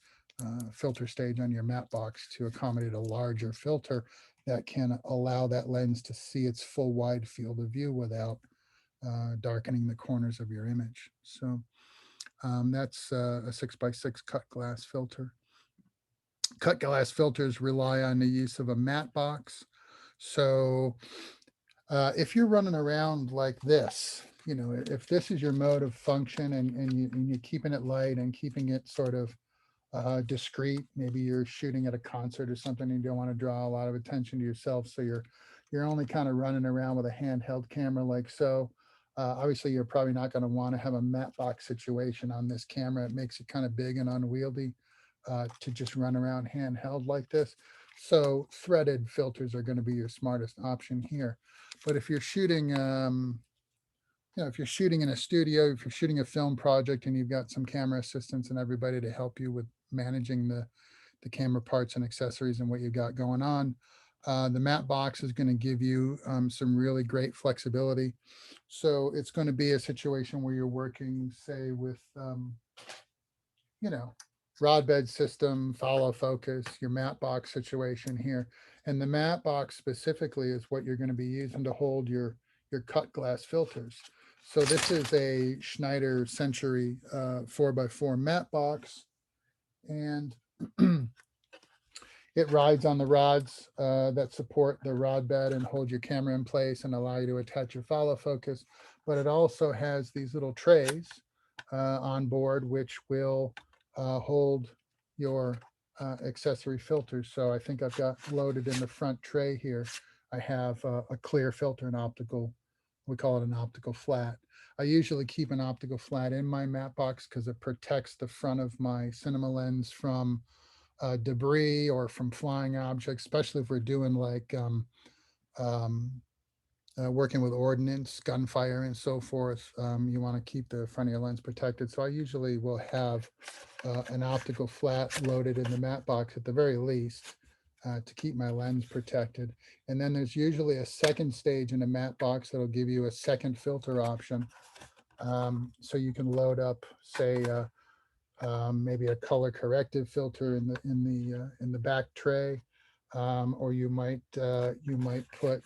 filter stage on your matte box to accommodate a larger filter that can allow that lens to see its full wide field of view without darkening the corners of your image. So that's a 6x6 cut glass filter. Cut glass filters rely on the use of a matte box. So if you're running around like this, you know, if this is your mode of function and you're keeping it light and keeping it sort of discreet, maybe you're shooting at a concert or something and you don't want to draw a lot of attention to yourself, so you're only kind of running around with a handheld camera like so. Obviously, you're probably not going to want to have a matte box situation on this camera. It makes it kind of big and unwieldy to just run around handheld like this. So threaded filters are going to be your smartest option here. But if you're shooting, you know, if you're shooting in a studio, if you're shooting a film project and you've got some camera assistants and everybody to help you with managing the camera parts and accessories and what you've got going on, the matte box is going to give you some really great flexibility. So it's going to be a situation where you're working, say, with, you know, rod bed system, follow focus, your matte box situation here. And the matte box specifically is what you're going to be using to hold your cut glass filters. So this is a Schneider Century 4x4 matte box, and it rides on the rods that support the rod bed and hold your camera in place and allow you to attach your follow focus. But it also has these little trays on board, which will hold your accessory filters. So I think I've got loaded in the front tray here. I have a clear filter, an optical, we call it an optical flat. I usually keep an optical flat in my matte box because it protects the front of my cinema lens from debris or from flying objects, especially if we're doing like um, working with ordnance, gunfire, and so forth. You want to keep the front of your lens protected. So I usually will have an optical flat loaded in the matte box at the very least to keep my lens protected. And then there's usually a second stage in a matte box that'll give you a second filter option. So you can load up, say, maybe a color corrective filter in the back tray, or you might put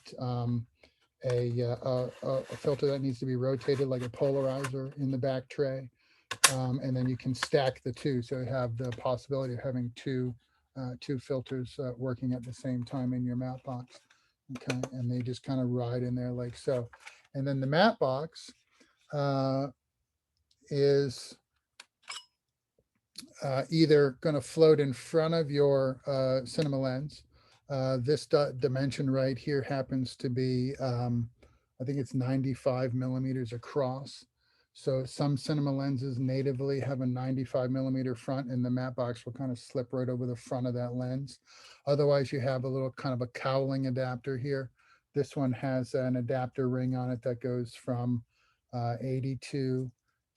a filter that needs to be rotated like a polarizer in the back tray, and then you can stack the two, so you have the possibility of having two filters working at the same time in your matte box. Okay, and they just kind of ride in there like so. And then the matte box is either going to float in front of your cinema lens. This dimension right here happens to be, I think it's 95 millimeters across. So some cinema lenses natively have a 95 millimeter front, and the matte box will kind of slip right over the front of that lens. Otherwise, you have a little kind of a cowling adapter here. This one has an adapter ring on it that goes from 82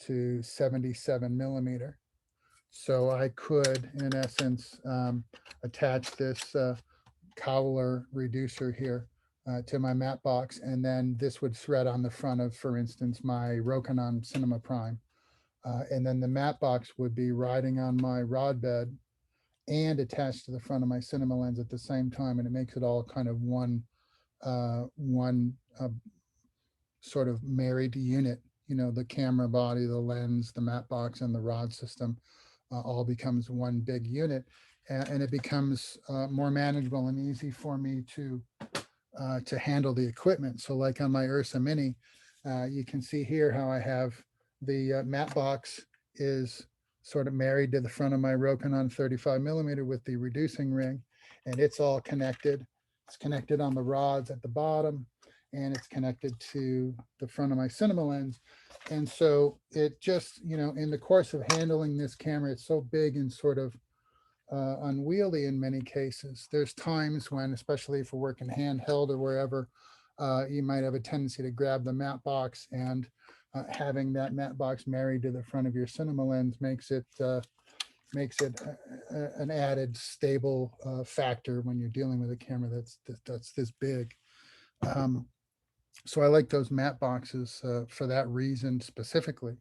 to 77 millimeter. So I could, in essence, attach this Cowler reducer here to my matte box, and then this would thread on the front of, for instance, my Rokinon Cinema Prime. And then the matte box would be riding on my rod bed and attached to the front of my cinema lens at the same time. And it makes it all kind of one sort of married unit. You know, the camera body, the lens, the matte box, and the rod system all becomes one big unit. And it becomes more manageable and easy for me to handle the equipment. So like on my Ursa Mini, you can see here how I have the matte box is sort of married to the front of my Rokinon 35mm with the reducing ring, and it's all connected. It's connected on the rods at the bottom, and it's connected to the front of my cinema lens. And so it just, you know, in the course of handling this camera, it's so big and sort of unwieldy in many cases. There's times when, especially if we're working handheld or wherever, you might have a tendency to grab the matte box, and having that matte box married to the front of your cinema lens makes it an added stable factor when you're dealing with a camera that's this big. So I like those matte boxes for that reason specifically.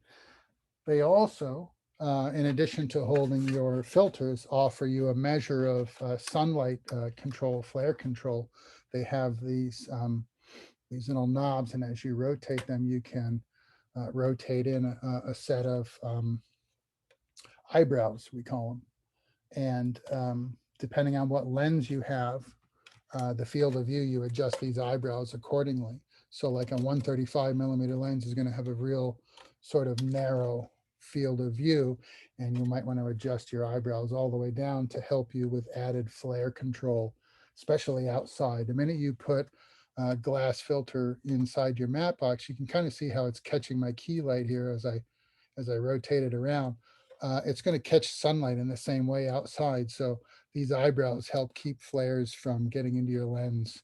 They also, in addition to holding your filters, offer you a measure of sunlight control, flare control. They have these little knobs, and as you rotate them, you can rotate in a set of eyebrows, we call them. And depending on what lens you have, the field of view, you adjust these eyebrows accordingly. So like a 135mm lens is going to have a real sort of narrow field of view, and you might want to adjust your eyebrows all the way down to help you with added flare control, especially outside. The minute you put a glass filter inside your matte box, you can kind of see how it's catching my key light here as I rotate it around. It's going to catch sunlight in the same way outside. So these eyebrows help keep flares from getting into your lens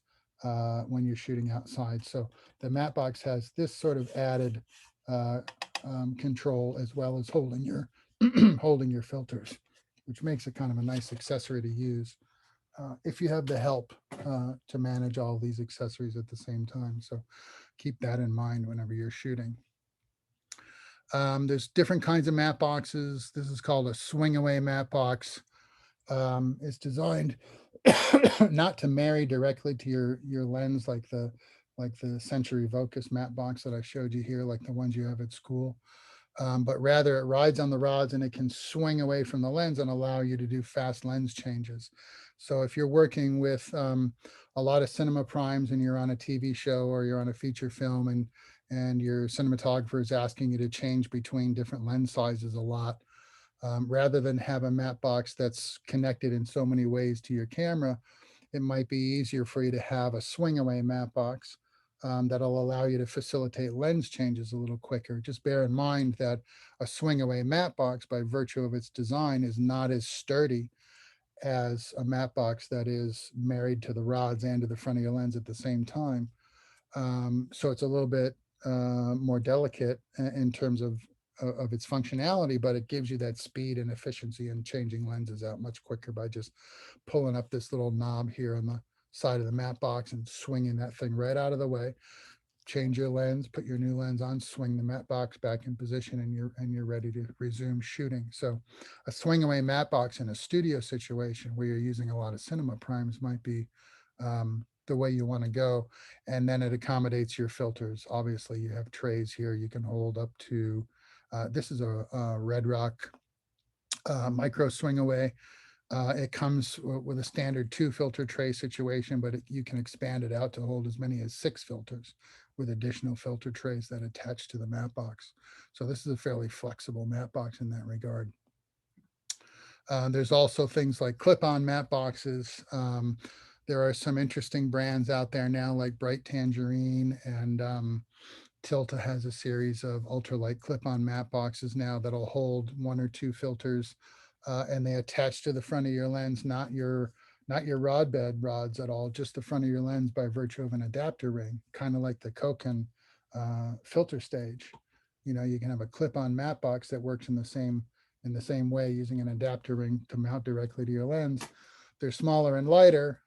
when you're shooting outside. So the matte box has this sort of added control, as well as holding your holding your filters, which makes it kind of a nice accessory to use if you have the help to manage all these accessories at the same time. So keep that in mind whenever you're shooting. There's different kinds of matte boxes. This is called a swing away matte box. It's designed not to marry directly to your lens like the Century Vocus matte box that I showed you here, like the ones you have at school. But rather it rides on the rods, and it can swing away from the lens and allow you to do fast lens changes. So if you're working with a lot of cinema primes and you're on a TV show or you're on a feature film, and your cinematographer is asking you to change between different lens sizes a lot, rather than have a matte box that's connected in so many ways to your camera, it might be easier for you to have a swing away matte box that'll allow you to facilitate lens changes a little quicker. Just bear in mind that a swing away matte box, by virtue of its design, is not as sturdy as a matte box that is married to the rods and to the front of your lens at the same time. So it's a little bit more delicate in terms of its functionality, but it gives you that speed and efficiency in changing lenses out much quicker by just pulling up this little knob here on the side of the matte box and swinging that thing right out of the way. Change your lens, put your new lens on, swing the matte box back in position, and you're ready to resume shooting. So a swing away matte box in a studio situation where you're using a lot of cinema primes might be the way you want to go. And then it accommodates your filters. Obviously you have trays here you can hold up to, this is a Red Rock micro swing away. It comes with a standard 2 filter tray situation, but you can expand it out to hold as many as 6 filters with additional filter trays that attach to the matte box. So this is a fairly flexible matte box in that regard. There's also things like clip-on matte boxes. There are some interesting brands out there now, like Bright Tangerine, and Tilta has a series of ultralight clip-on matte boxes now that'll hold 1 or 2 filters, and they attach to the front of your lens, not your rod bed rods at all, just the front of your lens by virtue of an adapter ring, kind of like the Cocon filter stage. You know, you can have a clip-on matte box that works in the same in the same way, using an adapter ring to mount directly to your lens. They're smaller and lighter.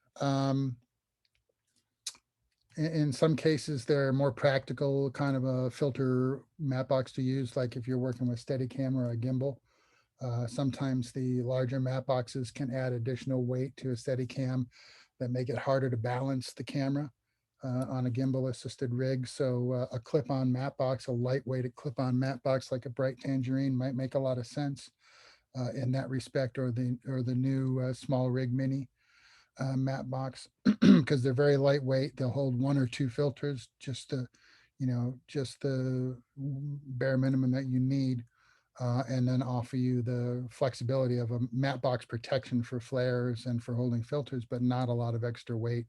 In some cases, they're more practical kind of a filter matte box to use, like if you're working with Steadicam or a gimbal. Sometimes the larger matte boxes can add additional weight to a Steadicam that make it harder to balance the camera on a gimbal assisted rig. So a clip-on matte box, a lightweight clip-on matte box like a Bright Tangerine might make a lot of sense in that respect, or the new Small Rig Mini matte box, because they're very lightweight. They'll hold one or two filters, just just the bare minimum that you need, and then offer you the flexibility of a matte box protection for flares and for holding filters, but not a lot of extra weight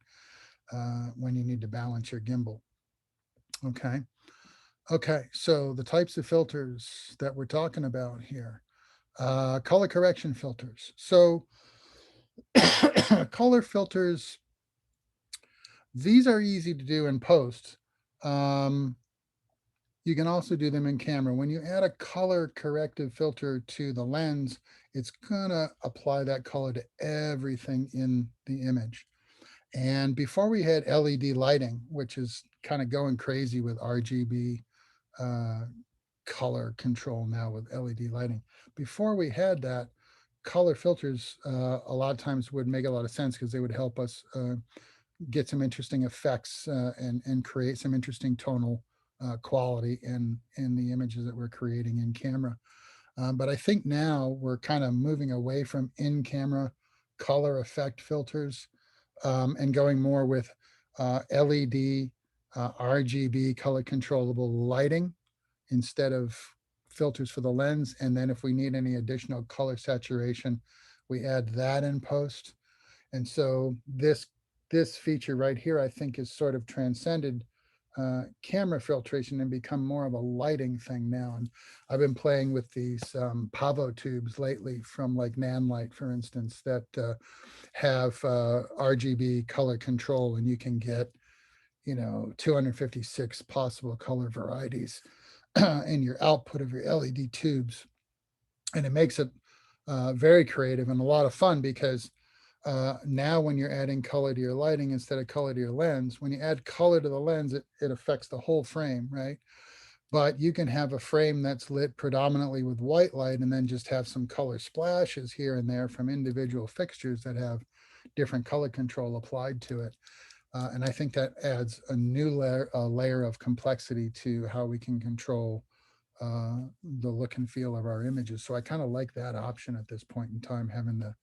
when you need to balance your gimbal. Okay. Okay, so the types of filters that we're talking about here, color correction filters. So color filters, these are easy to do in post. You can also do them in camera. When you add a color corrective filter to the lens, it's gonna apply that color to everything in the image. And before we had LED lighting, which is kind of going crazy with RGB color control now with LED lighting. Before we had that, color filters a lot of times would make a lot of sense because they would help us get some interesting effects and create some interesting tonal quality in the images that we're creating in camera. But I think now we're kind of moving away from in-camera color effect filters and going more with LED, RGB color controllable lighting instead of filters for the lens. And then if we need any additional color saturation, we add that in post. And so this feature right here, I think, is sort of transcended camera filtration and become more of a lighting thing now. And I've been playing with these Pavo tubes lately from like Nanlite, for instance, that have RGB color control, and you can get 256 possible color varieties in your output of your LED tubes. And it makes it very creative and a lot of fun because now when you're adding color to your lighting instead of color to your lens, when you add color to the lens, it affects the whole frame, right? But you can have a frame that's lit predominantly with white light and then just have some color splashes here and there from individual fixtures that have different color control applied to it. And I think that adds a new layer of complexity to how we can control the look and feel of our images. So I kind of like that option at this point in time, having the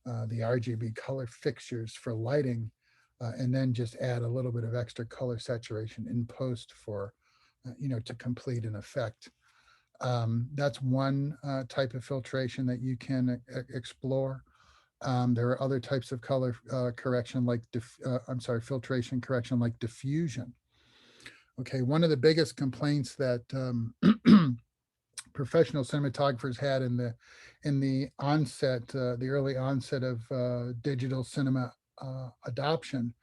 RGB color fixtures for lighting, and then just add a little bit of extra color saturation in post for, to complete an effect. That's one type of filtration that you can explore. There are other types of color correction like, filtration correction like diffusion. Okay, one of the biggest complaints that professional cinematographers had in the onset, the early onset of digital cinema adoption,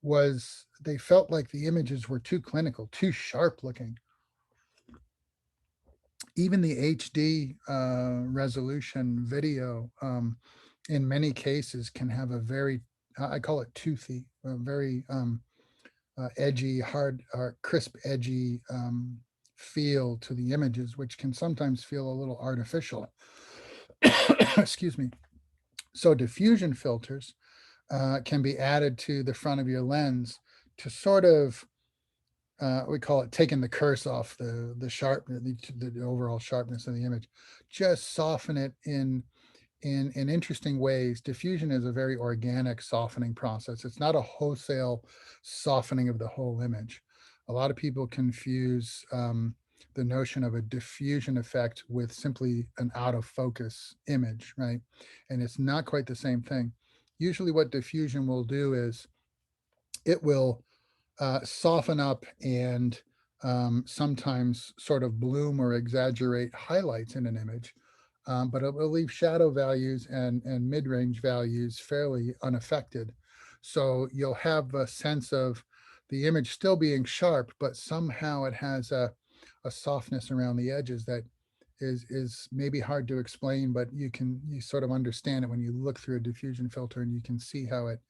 was they felt like the images were too clinical, too sharp looking. Even the HD resolution video, in many cases, can have a very, I call it toothy, very edgy, hard, crisp, edgy feel to the images, which can sometimes feel a little artificial. Excuse me. So diffusion filters can be added to the front of your lens to sort of, we call it taking the curse off the sharp, the overall sharpness of the image, just soften it in interesting ways. Diffusion is a very organic softening process. It's not a wholesale softening of the whole image. A lot of people confuse the notion of a diffusion effect with simply an out of focus image, right? And it's not quite the same thing. Usually what diffusion will do is it will soften up and sometimes sort of bloom or exaggerate highlights in an image, but it will leave shadow values and mid-range values fairly unaffected. So you'll have a sense of the image still being sharp, but somehow it has a softness around the edges that is maybe hard to explain, but you sort of understand it when you look through a diffusion filter, and you can see how it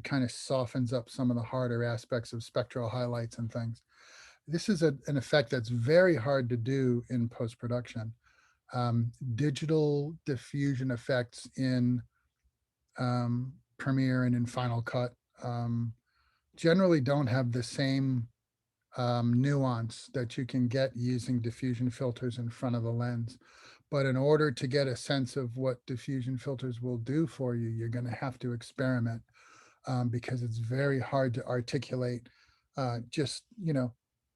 kind of softens up some of the harder aspects of spectral highlights and things. This is an effect that's very hard to do in post-production. Digital diffusion effects in Premiere and in Final Cut generally don't have the same nuance that you can get using diffusion filters in front of the lens. But in order to get a sense of what diffusion filters will do for you, you're going to have to experiment, because it's very hard to articulate just,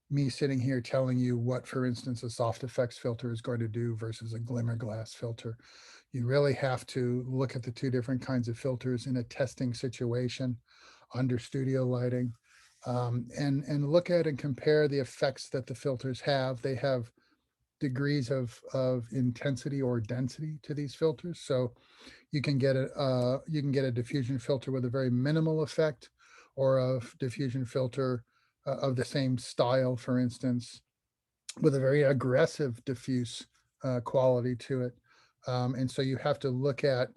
me sitting here telling you what, for instance, a soft effects filter is going to do versus a glimmer glass filter. You really have to look at the two different kinds of filters in a testing situation under studio lighting, and look at and compare the effects that the filters have. They have degrees of intensity or density to these filters. So you can get a diffusion filter with a very minimal effect, or a diffusion filter of the same style, for instance, with a very aggressive diffuse quality to it. And so you have to look at,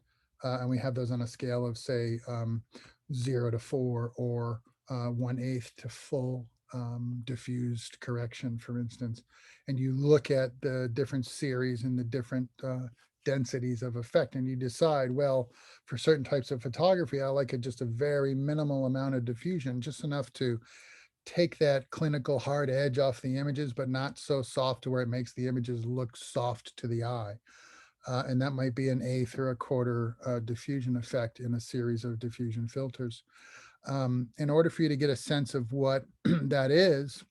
and we have those on a scale of, say, 0 to 4, or 1/8 to full diffused correction, for instance. And you look at the different series and the different densities of effect, and you decide, well, for certain types of photography, I like just a very minimal amount of diffusion, just enough to take that clinical hard edge off the images, but not so soft to where it makes the images look soft to the eye. And that might be an 1/8 or 1/4 diffusion effect in a series of diffusion filters. In order for you to get a sense of what that is,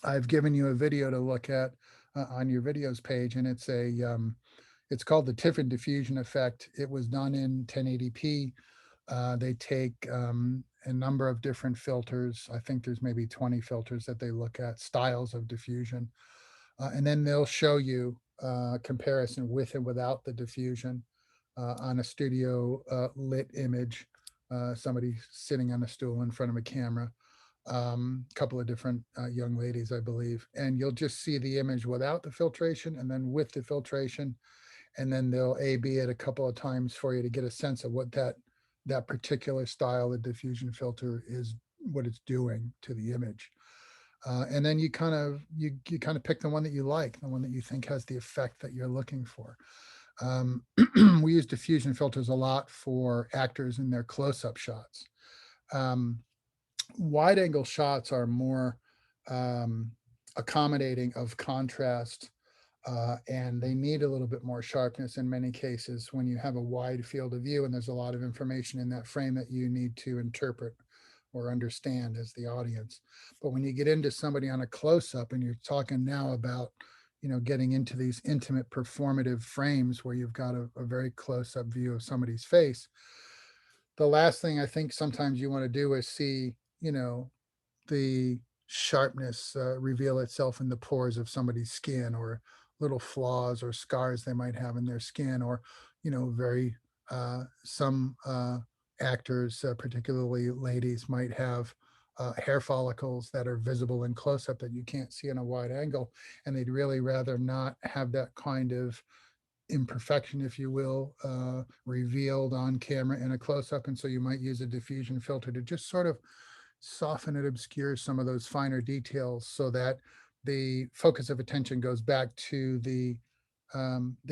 I've given you a video to look at on your videos page, and it's called the Tiffin diffusion effect. It was done in 1080p. They take a number of different filters. I think there's maybe 20 filters that they look at, styles of diffusion. And then they'll show you comparison with and without the diffusion on a studio lit image, somebody sitting on a stool in front of a camera, couple of different young ladies, I believe. And you'll just see the image without the filtration and then with the filtration. And then they'll A/B it a couple of times for you to get a sense of what that particular style of diffusion filter is, what it's doing to the image. And then you kind of pick the one that you like, the one that you think has the effect that you're looking for. We use diffusion filters a lot for actors in their close-up shots. Wide angle shots are more accommodating of contrast, and they need a little bit more sharpness in many cases when you have a wide field of view and there's a lot of information in that frame that you need to interpret or understand as the audience. But when you get into somebody on a close-up, and you're talking now about, getting into these intimate performative frames where you've got a very close-up view of somebody's face, the last thing I think sometimes you want to do is see, the sharpness reveal itself in the pores of somebody's skin, or little flaws or scars they might have in their skin, or very some actors, particularly ladies, might have hair follicles that are visible in close-up that you can't see in a wide angle, and they'd really rather not have that kind of imperfection, if you will, revealed on camera in a close-up. And so you might use a diffusion filter to just sort of soften and obscure some of those finer details, so that the focus of attention goes back to the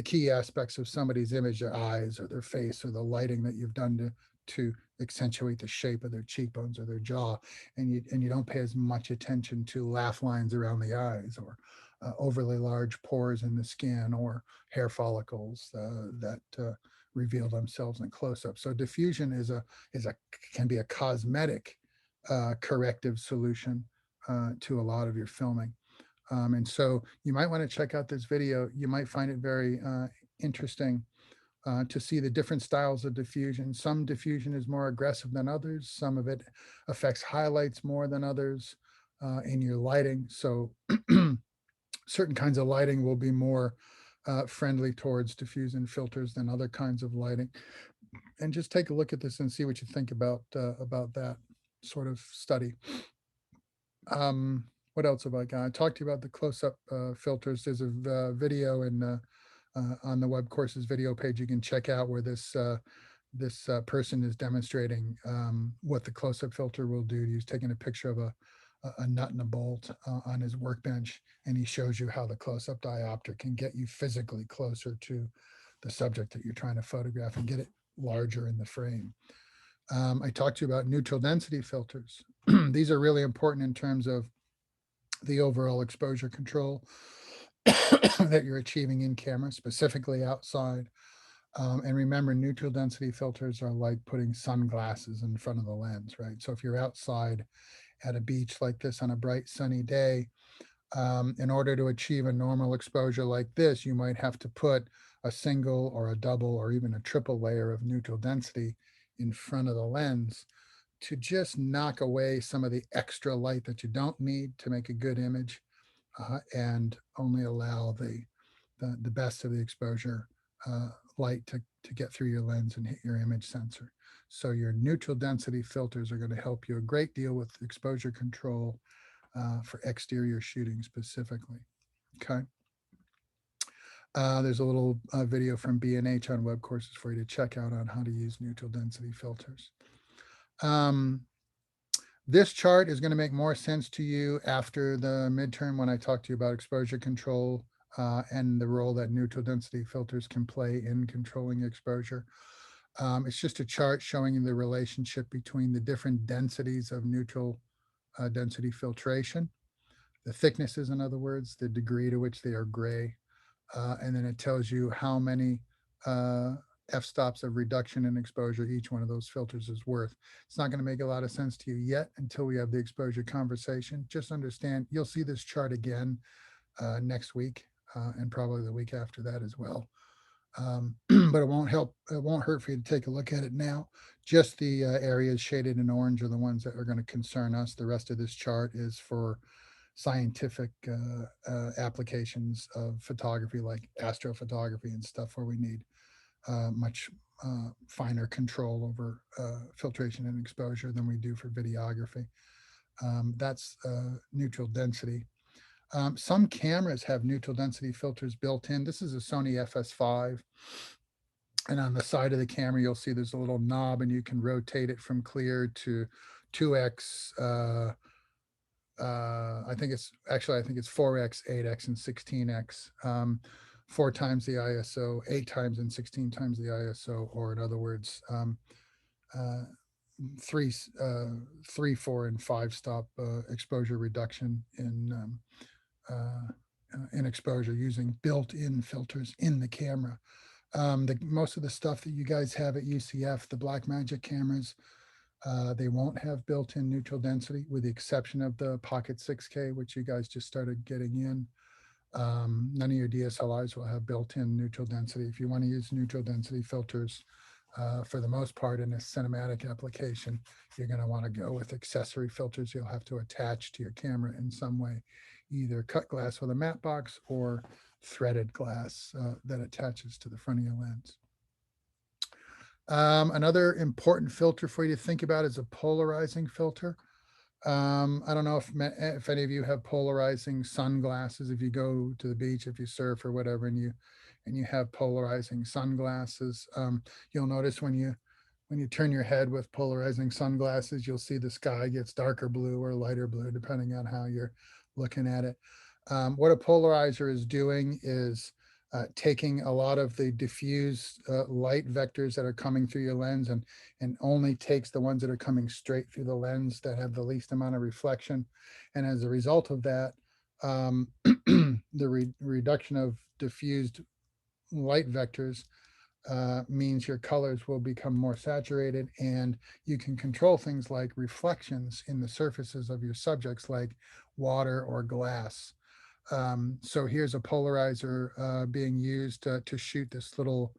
key aspects of somebody's image, their eyes or their face, or the lighting that you've done to accentuate the shape of their cheekbones or their jaw. And you don't pay as much attention to laugh lines around the eyes, or overly large pores in the skin, or hair follicles that reveal themselves in close-up. So diffusion can be a cosmetic corrective solution to a lot of your filming. And so you might want to check out this video. You might find it very interesting to see the different styles of diffusion. Some diffusion is more aggressive than others. Some of it affects highlights more than others in your lighting. So certain kinds of lighting will be more friendly towards diffusion filters than other kinds of lighting. And just take a look at this and see what you think about that sort of study. What else have I got? I talked to you about the close-up filters. There's a video in on the web courses video page you can check out where this person is demonstrating what the close-up filter will do. He's taking a picture of a nut and a bolt on his workbench, and he shows you how the close-up diopter can get you physically closer to the subject that you're trying to photograph and get it larger in the frame. I talked to you about neutral density filters. These are really important in terms of the overall exposure control that you're achieving in camera, specifically outside. And remember, neutral density filters are like putting sunglasses in front of the lens, right? So if you're outside at a beach like this on a bright sunny day, in order to achieve a normal exposure like this, you might have to put a single or a double or even a triple layer of neutral density in front of the lens to just knock away some of the extra light that you don't need to make a good image, and only allow the best of the exposure light to get through your lens and hit your image sensor. So your neutral density filters are going to help you a great deal with exposure control for exterior shooting specifically. Okay. There's a little video from B&H on web courses for you to check out on how to use neutral density filters. This chart is going to make more sense to you after the midterm when I talk to you about exposure control and the role that neutral density filters can play in controlling exposure. It's just a chart showing you the relationship between the different densities of neutral density filtration, the thicknesses, in other words, the degree to which they are gray. And then it tells you how many f-stops of reduction in exposure each one of those filters is worth. It's not going to make a lot of sense to you yet until we have the exposure conversation. Just understand, you'll see this chart again next week and probably the week after that as well. But it won't hurt for you to take a look at it now. Just the areas shaded in orange are the ones that are going to concern us. The rest of this chart is for scientific applications of photography like astrophotography and stuff where we need much finer control over filtration and exposure than we do for videography. That's neutral density. Some cameras have neutral density filters built in. This is a Sony FS5. And on the side of the camera, you'll see there's a little knob and you can rotate it from clear to 2x. I think it's 4x, 8x, and 16x. 4 times the ISO, 8 times and 16 times the ISO, or in other words, 3, 4, and 5 stop exposure reduction in exposure using built-in filters in the camera. Most of the stuff that you guys have at UCF, the Blackmagic cameras, they won't have built-in neutral density with the exception of the Pocket 6K, which you guys just started getting in. None of your DSLRs will have built-in neutral density. If you want to use neutral density filters, for the most part in a cinematic application, you're going to want to go with accessory filters you'll have to attach to your camera in some way, either cut glass with a matte box or threaded glass that attaches to the front of your lens. Another important filter for you to think about is a polarizing filter. I don't know if any of you have polarizing sunglasses. If you go to the beach, if you surf or whatever, and you have polarizing sunglasses, you'll notice when you turn your head with polarizing sunglasses, you'll see the sky gets darker blue or lighter blue, depending on how you're looking at it. What a polarizer is doing is taking a lot of the diffuse light vectors that are coming through your lens and only takes the ones that are coming straight through the lens that have the least amount of reflection. And as a result of that, the reduction of diffused light vectors means your colors will become more saturated, and you can control things like reflections in the surfaces of your subjects like water or glass. So here's a polarizer being used to shoot this little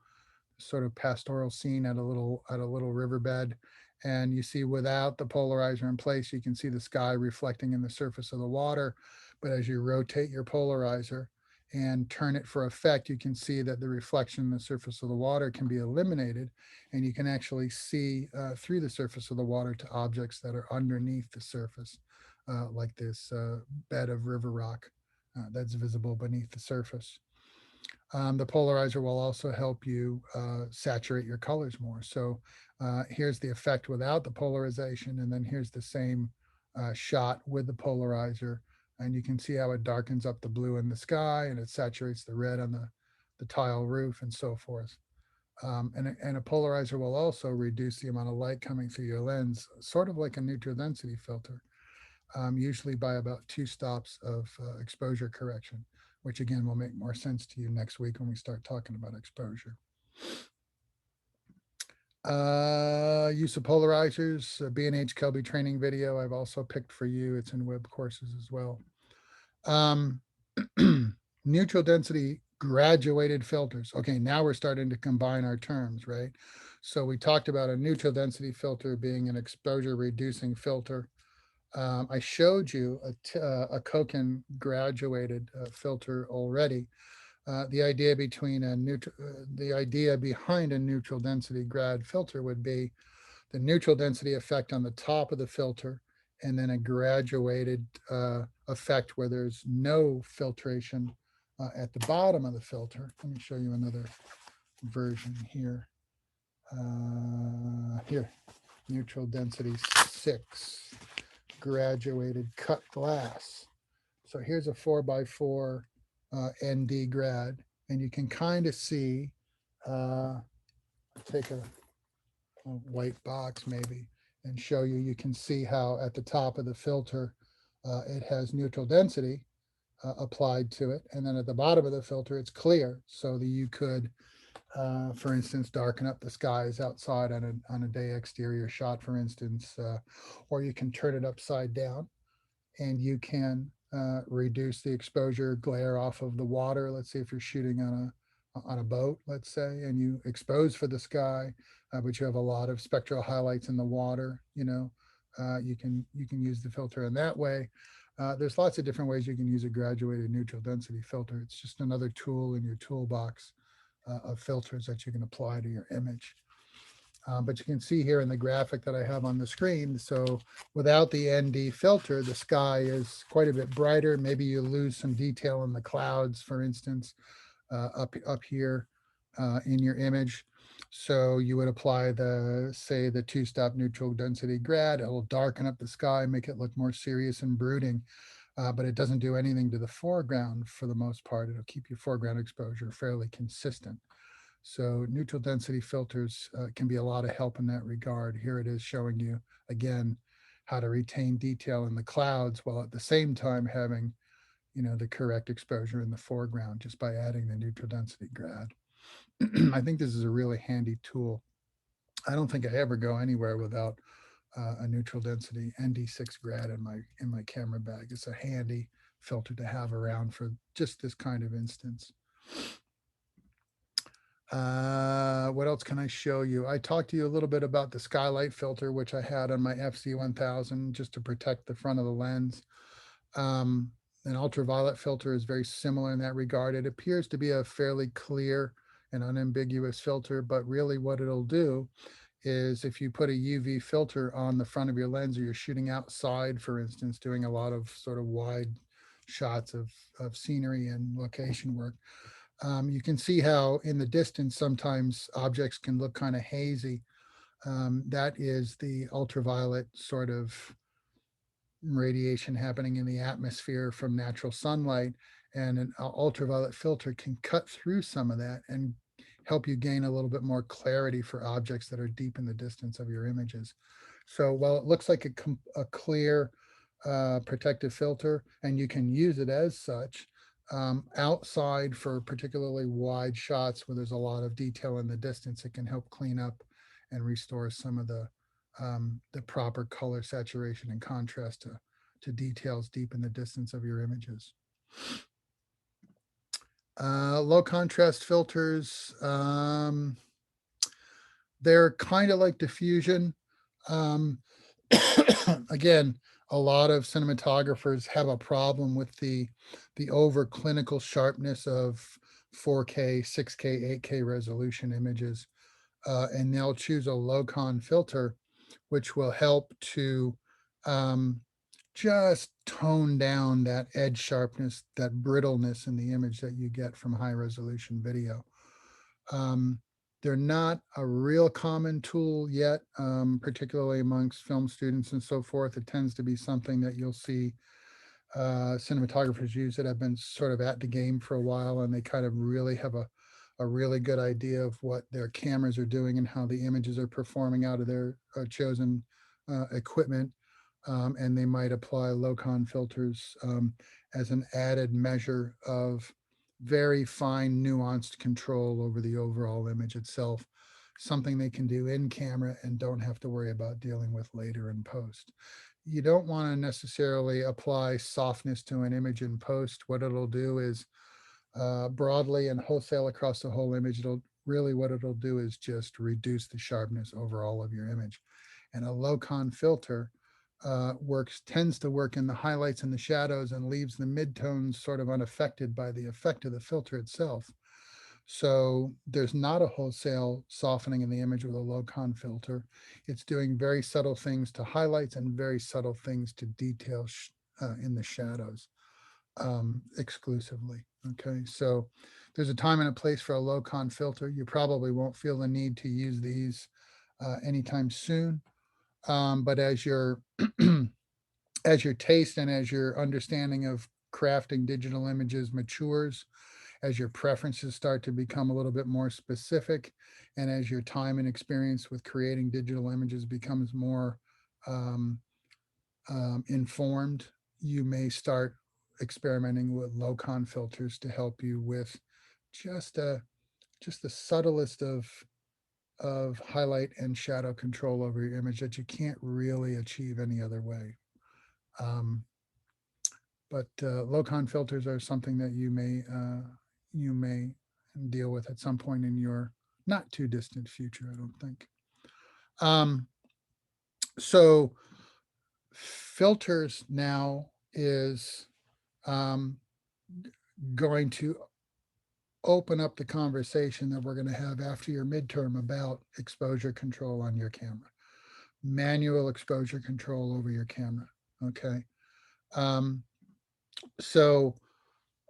sort of pastoral scene at a little riverbed. And you see without the polarizer in place, you can see the sky reflecting in the surface of the water. But as you rotate your polarizer, and turn it for effect, you can see that the reflection on the surface of the water can be eliminated, and you can actually see through the surface of the water to objects that are underneath the surface, like this bed of river rock that's visible beneath the surface. The polarizer will also help you saturate your colors more. So here's the effect without the polarization, and then here's the same shot with the polarizer. And you can see how it darkens up the blue in the sky, and it saturates the red on the tile roof and so forth. And a polarizer will also reduce the amount of light coming through your lens, sort of like a neutral density filter, usually by about 2 stops of exposure correction, which again will make more sense to you next week when we start talking about exposure. Use of polarizers, B&H Kelby training video I've also picked for you. It's in web courses as well. Neutral density graduated filters. Okay, now we're starting to combine our terms, right? So we talked about a neutral density filter being an exposure reducing filter. I showed you a Cocon graduated filter already. The idea behind a neutral density grad filter would be the neutral density effect on the top of the filter, and then a graduated effect where there's no filtration at the bottom of the filter. Let me show you another version here. Here, neutral density 6, graduated cut glass. So here's a 4x4 ND grad, and you can kind of see, take a white box maybe and show you, you can see how at the top of the filter, it has neutral density applied to it. And then at the bottom of the filter, it's clear. So that you could, for instance, darken up the skies outside on a day exterior shot, for instance, or you can turn it upside down and you can reduce the exposure glare off of the water. Let's say if you're shooting on a boat, let's say, and you expose for the sky, but you have a lot of spectral highlights in the water, you know, you can use the filter in that way. There's lots of different ways you can use a graduated neutral density filter. It's just another tool in your toolbox of filters that you can apply to your image. But you can see here in the graphic that I have on the screen, so without the ND filter, the sky is quite a bit brighter. Maybe you lose some detail in the clouds, for instance, up here in your image. So you would apply say the 2-stop neutral density grad. It will darken up the sky, make it look more serious and brooding, but it doesn't do anything to the foreground for the most part. It'll keep your foreground exposure fairly consistent. So neutral density filters can be a lot of help in that regard. Here it is showing you, again, how to retain detail in the clouds while at the same time having, you know, the correct exposure in the foreground just by adding the neutral density grad. I think this is a really handy tool. I don't think I ever go anywhere without a neutral density ND6 grad in my camera bag. It's a handy filter to have around for just this kind of instance. What else can I show you? I talked to you a little bit about the Skylight filter, which I had on my FC1000 just to protect the front of the lens. An ultraviolet filter is very similar in that regard. It appears to be a fairly clear and unambiguous filter, but really what it'll do is if you put a UV filter on the front of your lens, or you're shooting outside, for instance, doing a lot of sort of wide shots of scenery and location work, you can see how in the distance sometimes objects can look kind of hazy. That is the ultraviolet sort of radiation happening in the atmosphere from natural sunlight, and an ultraviolet filter can cut through some of that and help you gain a little bit more clarity for objects that are deep in the distance of your images. So while it looks like a clear protective filter, and you can use it as such, outside for particularly wide shots where there's a lot of detail in the distance, it can help clean up and restore some of the proper color saturation and contrast to details deep in the distance of your images. Low contrast filters, they're kind of like diffusion. Again, a lot of cinematographers have a problem with the over clinical sharpness of 4K, 6K, 8K resolution images, and they'll choose a Locon filter, which will help to um, just tone down that edge sharpness, that brittleness in the image that you get from high resolution video. Um, they're not a real common tool yet, particularly amongst film students and so forth. It tends to be something that you'll see cinematographers use that have been sort of at the game for a while, and they kind of really have a really good idea of what their cameras are doing and how the images are performing out of their chosen equipment. And they might apply Locon filters as an added measure of very fine, nuanced control over the overall image itself, something they can do in camera and don't have to worry about dealing with later in post. You don't want to necessarily apply softness to an image in post. What it'll do is broadly and wholesale across the whole image, it'll really, what it'll do is just reduce the sharpness overall of your image. And a Locon filter tends to work in the highlights and the shadows and leaves the midtones sort of unaffected by the effect of the filter itself. So there's not a wholesale softening in the image with a Locon filter. It's doing very subtle things to highlights and very subtle things to detail in the shadows exclusively. Okay, so there's a time and a place for a Locon filter. You probably won't feel the need to use these anytime soon. But as your as your taste and as your understanding of crafting digital images matures, as your preferences start to become a little bit more specific, and as your time and experience with creating digital images becomes more um, informed, you may start experimenting with Locon filters to help you with just just the subtlest of highlight and shadow control over your image that you can't really achieve any other way. Um, but Locon filters are something that you may deal with at some point in your not too distant future, I don't think. Um, so filters now is um, going to open up the conversation that we're going to have after your midterm about exposure control on your camera, manual exposure control over your camera. Okay. Um, so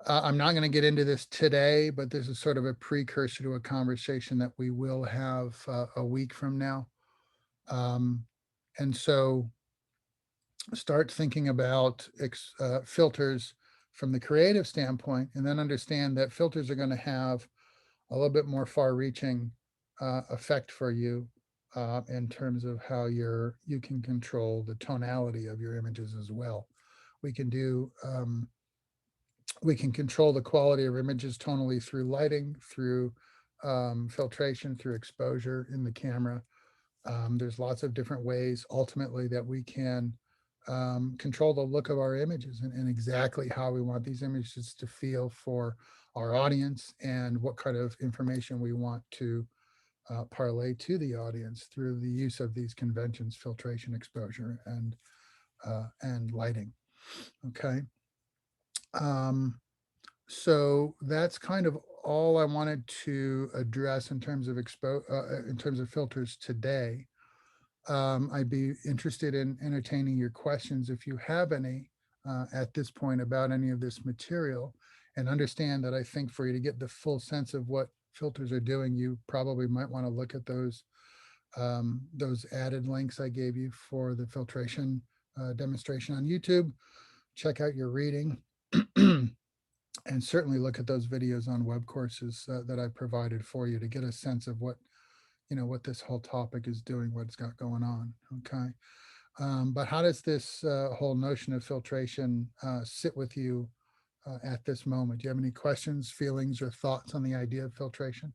I'm not going to get into this today, but this is sort of a precursor to a conversation that we will have a week from now. Um, and so start thinking about filters from the creative standpoint, and then understand that filters are going to have a little bit more far-reaching effect for you in terms of how you can control the tonality of your images as well. We can do we can control the quality of images tonally through lighting, through filtration, through exposure in the camera. There's lots of different ways ultimately that we can control the look of our images and exactly how we want these images to feel for our audience and what kind of information we want to parlay to the audience through the use of these conventions, filtration, exposure, and lighting. Okay. So that's kind of all I wanted to address in terms of in terms of filters today. I'd be interested in entertaining your questions if you have any at this point about any of this material, and understand that I think for you to get the full sense of what filters are doing, you probably might want to look at those added links I gave you for the filtration demonstration on YouTube. Check out your reading. And certainly look at those videos on web courses that I provided for you to get a sense of what what this whole topic is doing, what it's got going on. Okay. But how does this whole notion of filtration sit with you at this moment? Do you have any questions, feelings, or thoughts on the idea of filtration?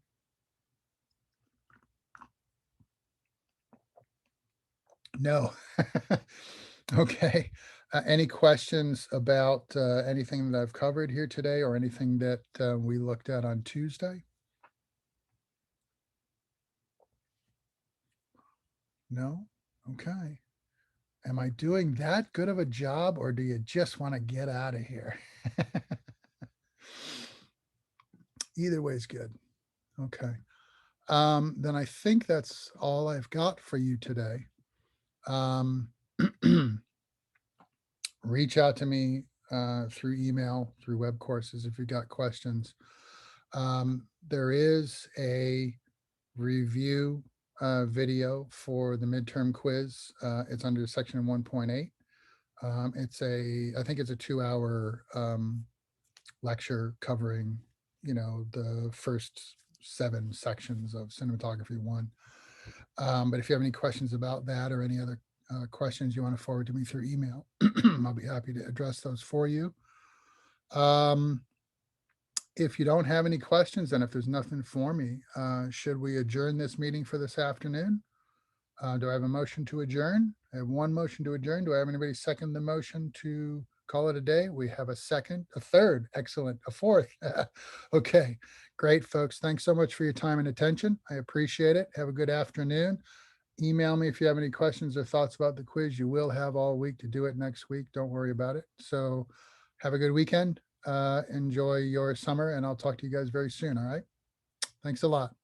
No. Okay. Any questions about anything that I've covered here today or anything that we looked at on Tuesday? No? Okay. Am I doing that good of a job, or do you just want to get out of here? Either way is good. Okay. Then I think that's all I've got for you today. Reach out to me through email, through web courses if you've got questions. There is a review video for the midterm quiz. It's under section 1.8. I think it's a 2-hour lecture covering, the first 7 sections of cinematography 1. But if you have any questions about that or any other questions you want to forward to me through email, I'll be happy to address those for you. If you don't have any questions, and if there's nothing for me, should we adjourn this meeting for this afternoon? Do I have a motion to adjourn? I have one motion to adjourn. Do I have anybody second the motion to call it a day? We have a second, a third, excellent, a fourth. Okay, great, folks. Thanks so much for your time and attention. I appreciate it. Have a good afternoon. Email me if you have any questions or thoughts about the quiz. You will have all week to do it next week. Don't worry about it. So have a good weekend. Enjoy your summer, and I'll talk to you guys very soon. All right. Thanks a lot.